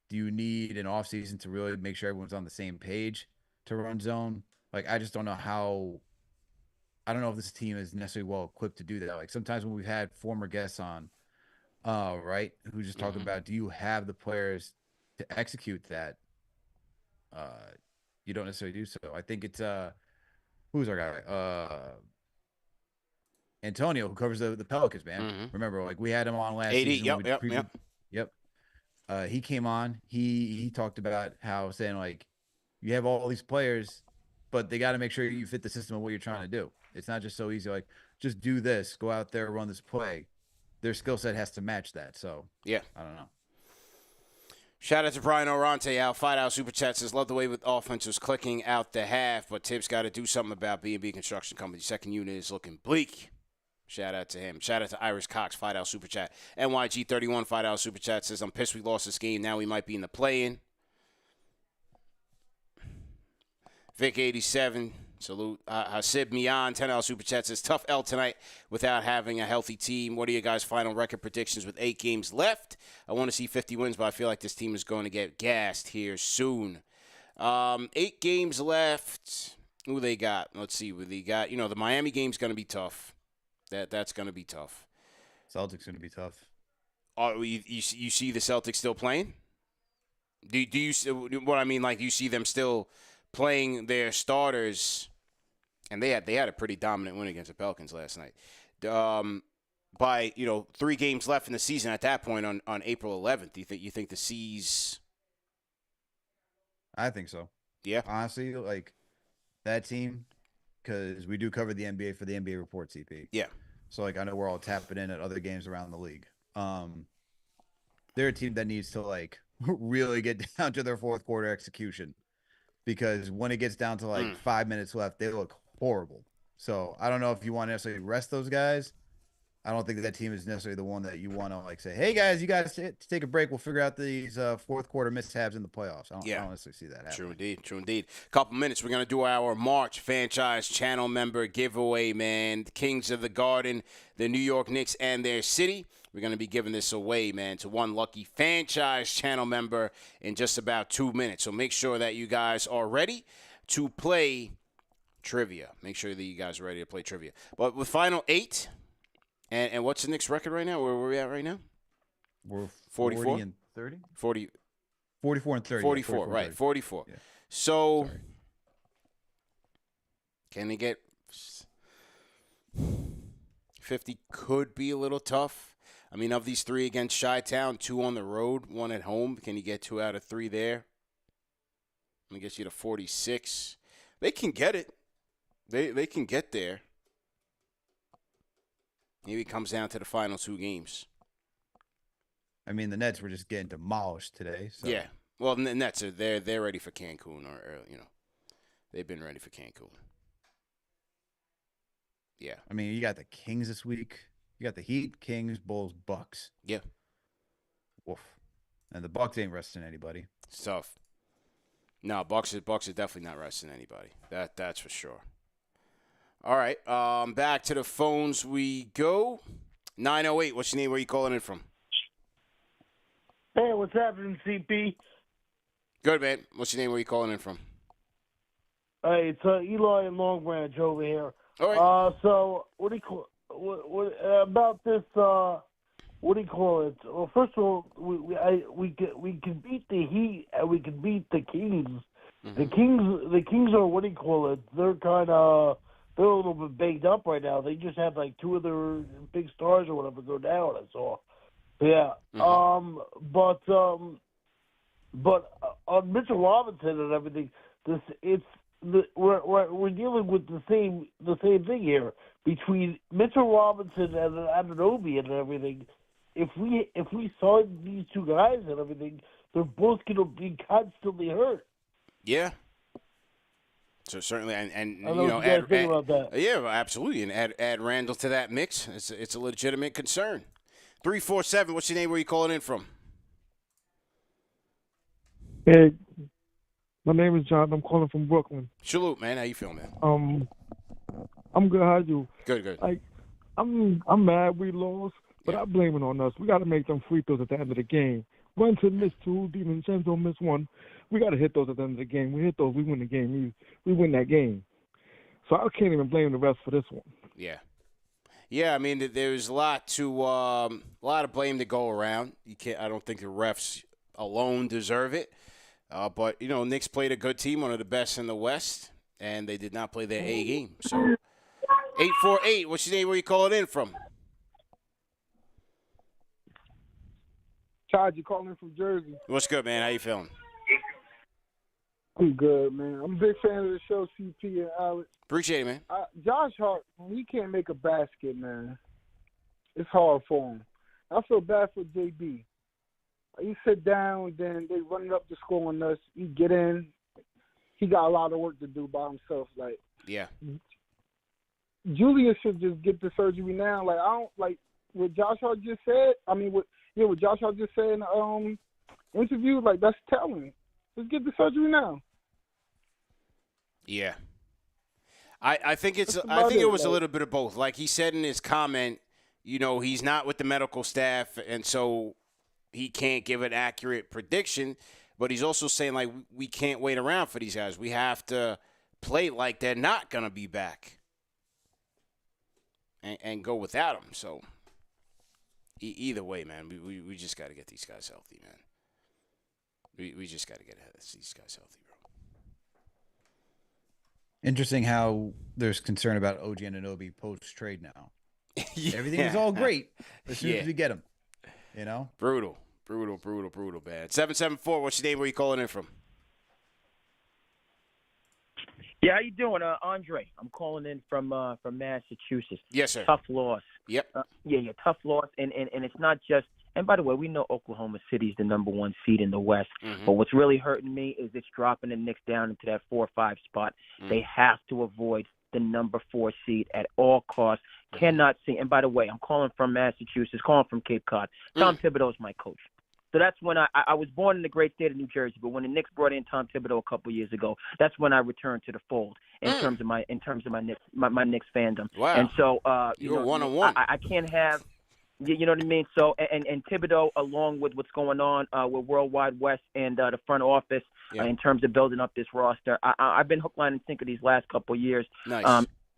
do you need an offseason to really make sure everyone's on the same page to run zone? Like, I just don't know how. I don't know if this team is necessarily well equipped to do that. Like sometimes when we've had former guests on, right, who just talk about, do you have the players to execute that? You don't necessarily do so. I think it's who's our guy? Antonio, who covers the Pelicans, man. Remember, like we had him on last season. Yep. He came on. He talked about how saying like you have all these players, but they got to make sure you fit the system of what you're trying to do. It's not just so easy. Like just do this, go out there, run this play. Their skill set has to match that. So yeah, I don't know. Shout out to Brian Orante out. $5 Super Chat says, love the way with offense was clicking out the half, but Tibbs got to do something about B&B Construction Company. Second unit is looking bleak. Shout out to him. Shout out to Iris Cox, $5 Super Chat. NYG31, $5 Super Chat says, I'm pissed we lost this game. Now we might be in the play-in. Vic87, salute. Hasib Mian, $10 Super Chat says, tough L tonight without having a healthy team. What are your guys' final record predictions with 8 games left? I want to see 50 wins, but I feel like this team is going to get gassed here soon. 8 games left. Who they got? Let's see who they got. The Miami game's going to be tough. That's going to be tough. Celtics going to be tough. You see the Celtics still playing? Do you what I mean? Like you see them still playing their starters, and they had a pretty dominant win against the Pelicans last night. By 3 games left in the season at that point on April 11th, you think the C's? I think so. Yeah, honestly, like that team, because we do cover the NBA for the NBA Report, CP. Yeah. So like I know we're all tapping in at other games around the league. They're a team that needs to like really get down to their fourth quarter execution. Because when it gets down to like 5 minutes left, they look horrible. So I don't know if you want to necessarily rest those guys. I don't think that team is necessarily the one that you want to like say, hey guys, you guys take a break. We'll figure out these fourth quarter mishaps in the playoffs. I don't necessarily see that happening. True indeed. Couple minutes. We're going to do our March Fanchise channel member giveaway, man. The Kings of the Garden, the New York Knicks, and their city. We're going to be giving this away, man, to one lucky Fanchise channel member in just about 2 minutes. So make sure that you guys are ready to play trivia. Make sure that you guys are ready to play trivia. But with final 8, and what's the Knicks record right now? Where are we at right now? We're 44 40 and 30? 44 and 30. 44, yeah, right, 44. Yeah. So, can they get 50? Could be a little tough. I mean, of these 3 against Chi-Town, 2 on the road, 1 at home. Can you get 2 out of 3 there? Let me get you to 46. They can get it. They can get there. Maybe it comes down to the final 2 games. I mean, the Nets were just getting demolished today. So. Yeah. Well, the Nets they're ready for Cancun, or they've been ready for Cancun. Yeah. I mean, you got the Kings this week. You got the Heat, Kings, Bulls, Bucks. Yeah. Woof. And the Bucks ain't resting anybody. It's tough. No, Bucks are definitely not resting anybody. That's for sure. All right. Back to the phones we go. 908. What's your name? Where are you calling in from? Hey, what's happening, CP? Good, man. What's your name? Where are you calling in from? Hey, it's Eli and Long Branch over here. All right. So what do you call about this? What do you call it? Well, first of all, we can beat the Heat and we can beat the Kings. Mm-hmm. The Kings are, what do you call it? They're they're a little bit baked up right now. They just had like 2 of their big stars or whatever go down. I saw. Yeah. Mm-hmm. But on Mitchell Robinson and everything, we're dealing with the same thing here between Mitchell Robinson and Anunoby and everything. if we saw these two guys and everything, they're both gonna be constantly hurt. Yeah. So certainly, and I don't know what you guys think about that. Yeah, absolutely, and add Randall to that mix. It's a legitimate concern. 347. What's your name? Where you calling in from? Hey, my name is John. I'm calling from Brooklyn. Salute, man. How you feeling, man? I'm good. How you? Good. Like, I'm mad we lost, but I blame it on us. We got to make them free throws at the end of the game. Brunson missed 2, DiVincenzo missed 1. We got to hit those at the end of the game. We hit those, we win the game. We win that game. So I can't even blame the refs for this one. Yeah. Yeah, I mean, there's a lot of blame to go around. I don't think the refs alone deserve it. But, Knicks played a good team, one of the best in the West, and they did not play their A game. So, 848, what's your name? Where you calling in from? Todd, you calling in from Jersey. What's good, man? How you feeling? I'm good, man. I'm a big fan of the show, CP and Alex. Appreciate it, man. Josh Hart, he can't make a basket, man. It's hard for him. I feel bad for JB. He sit down, then they run it up the score on us. He get in. He got a lot of work to do by himself. Like, yeah. Julius should just get the surgery now. Like, I don't like what Josh Hart just said. I mean, what Josh Hart just said in the interview. Like, that's telling. Just get the surgery now. Yeah. I think it was a little bit of both. Like he said in his comment, he's not with the medical staff, and so he can't give an accurate prediction. But he's also saying, like, we can't wait around for these guys. We have to play like they're not going to be back and go without them. So either way, man, we just got to get these guys healthy, man. We just got to get these guys healthy, bro. Interesting how there's concern about OG Anunoby post-trade now. Yeah. Everything is all great as soon as we get him. Brutal, man. 774, what's your name? Where you calling in from? Yeah, how you doing, Andre? I'm calling in from Massachusetts. Yes, sir. Tough loss. Yep. Tough loss, and it's not just. And by the way, we know Oklahoma City is the number 1 seed in the West. Mm-hmm. But what's really hurting me is it's dropping the Knicks down into that 4 or 5 spot. Mm-hmm. They have to avoid the number 4 seed at all costs. Mm-hmm. Cannot see. And by the way, I'm calling from Massachusetts, calling from Cape Cod. Tom Thibodeau is my coach. So that's when I was born in the great state of New Jersey, but when the Knicks brought in Tom Thibodeau a couple years ago, that's when I returned to the fold in terms of my Knicks fandom. Wow. And so you're 1-on-1. I can't have. You know what I mean? So, and Thibodeau, along with what's going on with Worldwide West and the front office in terms of building up this roster, I've been hook, line, and sinker these last couple of years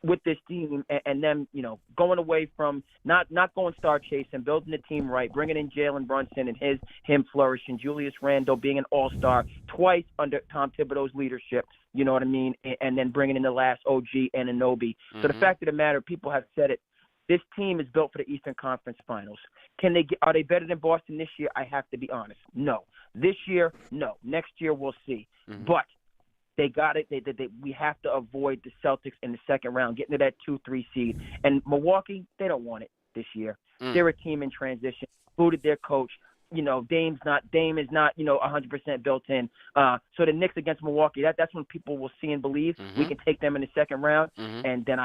with this team, and them, going away from not going star chasing, building the team right, bringing in Jalen Brunson and him flourishing, Julius Randle being an all-star twice under Tom Thibodeau's leadership. You know what I mean? And then bringing in the last OG and Anunoby. Mm-hmm. So the fact of the matter, people have said it. This team is built for the Eastern Conference Finals. Are they better than Boston this year? I have to be honest. No. This year, no. Next year, we'll see. Mm-hmm. But they got it. We have to avoid the Celtics in the second round, getting to that 2-3 seed. And Milwaukee, they don't want it this year. They're a team in transition. Booted their coach. Dame is not 100% built in. So the Knicks against Milwaukee, that's when people will see and believe. Mm-hmm. We can take them in the second round. Mm-hmm. And then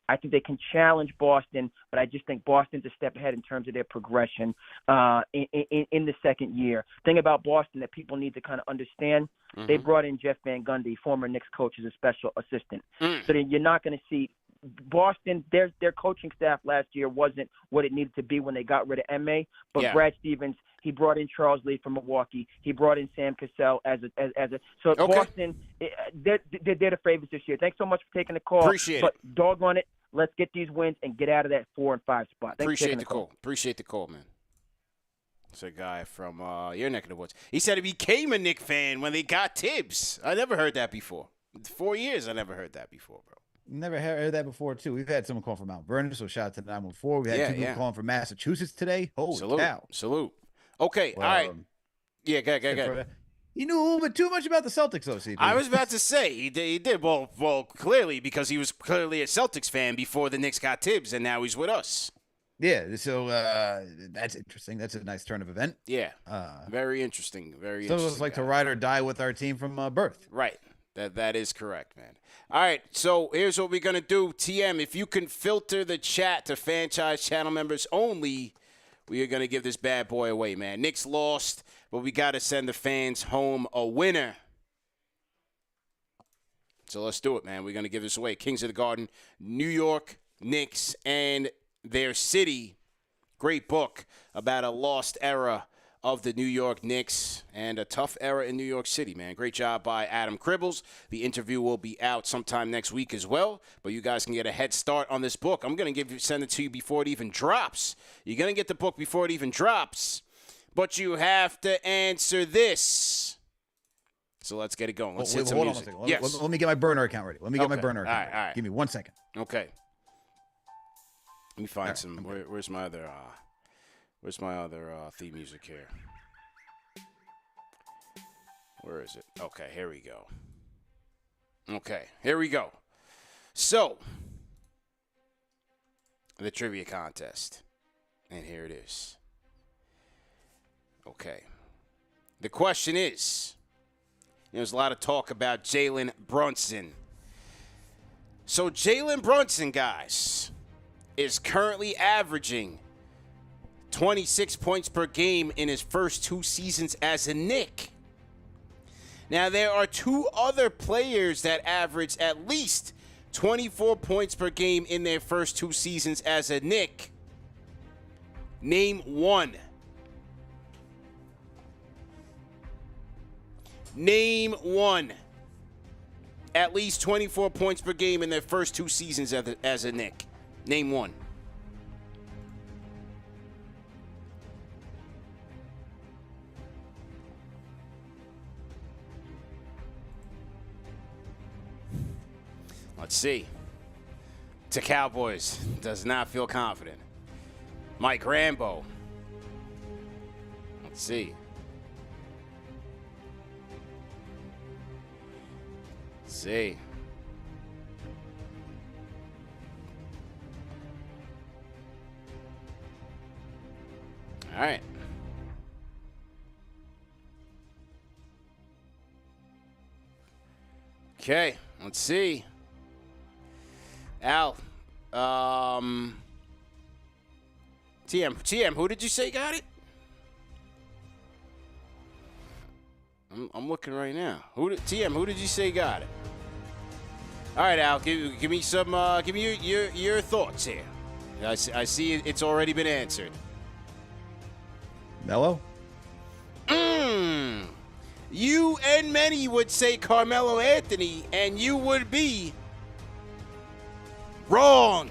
I think they can challenge Boston, but I just think Boston's a step ahead in terms of their progression in the second year. Thing about Boston that people need to kind of understand, they brought in Jeff Van Gundy, former Knicks coach, as a special assistant. So then you're not going to see Boston, their coaching staff last year wasn't what it needed to be when they got rid of M.A., but Brad Stevens, he brought in Charles Lee from Milwaukee. He brought in Sam Cassell Boston, they're the favorites this year. Thanks so much for taking the call. Appreciate it. Doggone it, let's get these wins and get out of that 4 and 5 spot. Appreciate the call. Appreciate the call, man. It's a guy from your neck of the woods. He said he became a Knicks fan when they got Tibbs. I never heard that before. 4 years, I never heard that before, bro. Never heard that before, too. We've had someone call from Mount Vernon, so shout out to 914. We had two people calling from Massachusetts today. Holy cow. Salute. Okay, all right. Yeah, go. He knew a little bit too much about the Celtics, though, CP. I was about to say, he did. Well, clearly, because he was clearly a Celtics fan before the Knicks got Tibbs, and now he's with us. Yeah, so that's interesting. That's a nice turn of event. Yeah, very interesting. Very so interesting. So it's like to ride or die with our team from birth. Right. That is correct, man. All right, so here's what we're going to do. TM, if you can filter the chat to Fanchise channel members only, we are going to give this bad boy away, man. Knicks lost, but we got to send the fans home a winner. So let's do it, man. We're going to give this away. Kings of the Garden, New York Knicks and their city. Great book about a lost era of the New York Knicks and a tough era in New York City, man. Great job by Adam Cribbles. The interview will be out sometime next week as well, but you guys can get a head start on this book. I'm going to send it to you before it even drops. You're going to get the book before it even drops, but you have to answer this. So let's get it going. Let's hit some music. On a second. Let me get my burner account ready. Get my burner account ready. All right. Give me 1 second. Okay. Let me find some. Where's my other? Where's my other theme music here? Where is it? Okay, here we go. Okay, here we go. So, the trivia contest, and here it is. Okay. The question is. There's a lot of talk about Jalen Brunson. So Jalen Brunson, guys, is currently averaging 26 points per game in his first 2 seasons as a Knick. Now, there are 2 other players that average at least 24 points per game in their first 2 seasons as a Knick. Name one. Name one. At least 24 points per game in their first 2 seasons as a Knick. Name one. Let's see. To Cowboys. Does not feel confident. Mike Rambo. Let's see. See. All right. Okay, let's see. Al, TM, who did you say got it? I'm looking right now. Who did you say got it? All right, Al, give me some. Give me your thoughts here. I see it's already been answered. Mello? You and many would say Carmelo Anthony, and you would be wrong.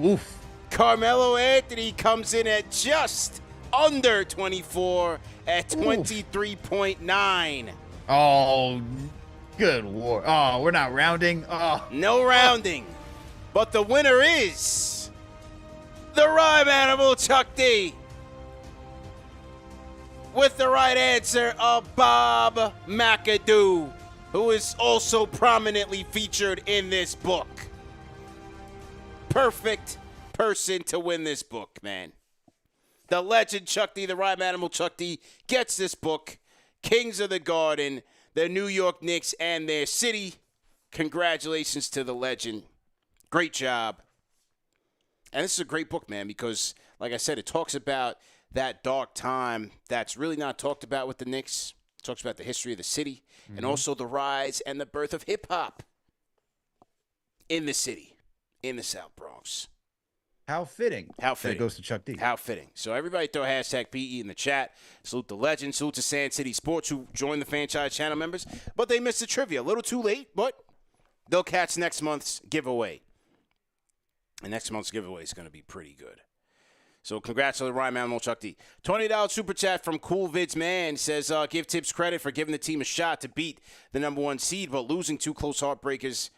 Oof. Carmelo Anthony comes in at just under 24 at 23.9. Oh, good lord. Oh, we're not rounding. Oh. No rounding. But the winner is the rhyme animal, Chuck D. With the right answer of Bob McAdoo, who is also prominently featured in this book. Perfect person to win this book, man. The legend Chuck D, the rhyme animal Chuck D, gets this book. Kings of the Garden, the New York Knicks and their city. Congratulations to the legend. Great job. And this is a great book, man, because, like I said, it talks about that dark time that's really not talked about with the Knicks. It talks about the history of the city and also the rise and the birth of hip-hop in the city, in the South Bronx. How fitting. How fitting. That goes to Chuck D. How fitting. So everybody throw hashtag PE in the chat. Salute the legend. Salute to Sand City Sports who joined the Fanchise channel members. But they missed the trivia. A little too late, but they'll catch next month's giveaway. And next month's giveaway is going to be pretty good. So congrats to the rhyme animal, Chuck D. $20 super chat from Cool Vids Man says, give Tibbs credit for giving the team a shot to beat the number 1 seed, but losing 2 close heartbreakers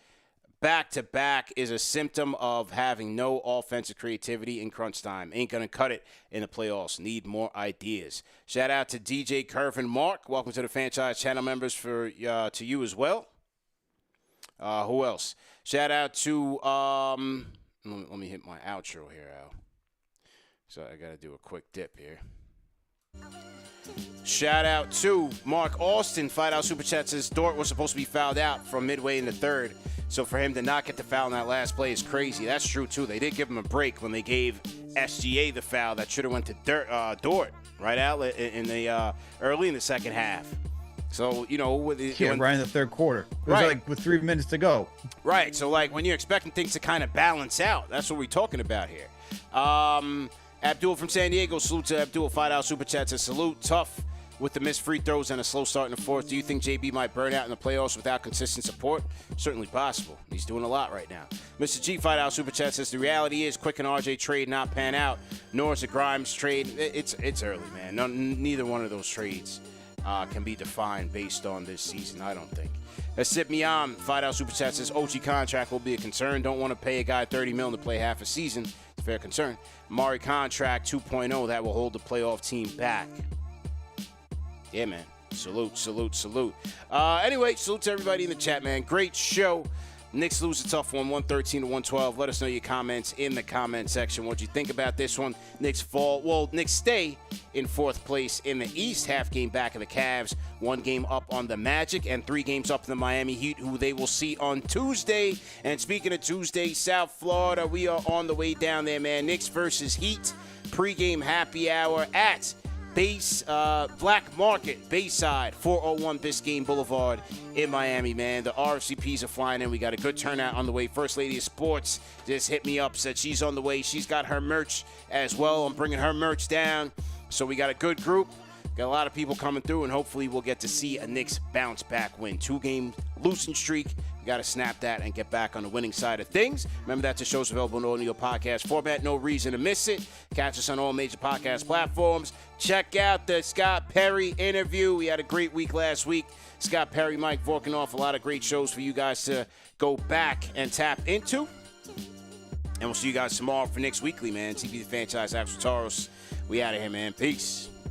back-to-back is a symptom of having no offensive creativity in crunch time. Ain't going to cut it in the playoffs. Need more ideas. Shout out to DJ Curve and Mark. Welcome to the Fanchise channel members to you as well. Who else? Shout out to, let me hit my outro here, Al. So I got to do a quick dip here. Shout out to Mark Austin. $5 Super Chat says Dort was supposed to be fouled out from midway in the third. So for him to not get the foul in that last play is crazy. That's true, too. They did give him a break when they gave SGA the foul that should have went to Dort right out in the early in the second half. So, you know, right in the third quarter. It was like with 3 minutes to go. Right. So, like, when you're expecting things to kind of balance out, that's what we're talking about here. Abdul from San Diego, salute to Abdul. $5 Super Chat says salute. Tough with the missed free throws and a slow start in the fourth. Do you think JB might burn out in the playoffs without consistent support? Certainly possible. He's doing a lot right now. Mr. G, $5 Super Chat says the reality is Quick and RJ trade not pan out, nor is the Grimes trade. It's early, man. Neither one of those trades can be defined based on this season, I don't think. Sip me on. $5 Super Chat says OG contract will be a concern. Don't want to pay a guy $30 million to play half a season. It's a fair concern. Murray contract 2.0 that will hold the playoff team back. Yeah, man. Salute. Anyway, salute to everybody in the chat, man. Great show. Knicks lose a tough one, 113-112. Let us know your comments in the comment section. What you think about this one? Knicks fall. Well, Knicks stay in fourth place in the East, half game back of the Cavs, 1 game up on the Magic, and 3 games up in the Miami Heat, who they will see on Tuesday. And speaking of Tuesday, South Florida, we are on the way down there, man. Knicks versus Heat, pregame happy hour at Black Market, Bayside, 401 Biscayne Boulevard in Miami, man. The RFCPs are flying in. We got a good turnout on the way. First Lady of Sports just hit me up, said she's on the way. She's got her merch as well. I'm bringing her merch down. So we got a good group. Got a lot of people coming through, and hopefully we'll get to see a Knicks bounce back win. 2-game losing streak. We got to snap that and get back on the winning side of things. Remember that the show's available in audio podcast format. No reason to miss it. Catch us on all major podcast platforms. Check out the Scott Perry interview. We had a great week last week. Scott Perry, Mike Vorkanoff, a lot of great shows for you guys to go back and tap into. And we'll see you guys tomorrow for Knicks Weekly, man. TV the Fanchise, Trataros. We out of here, man. Peace.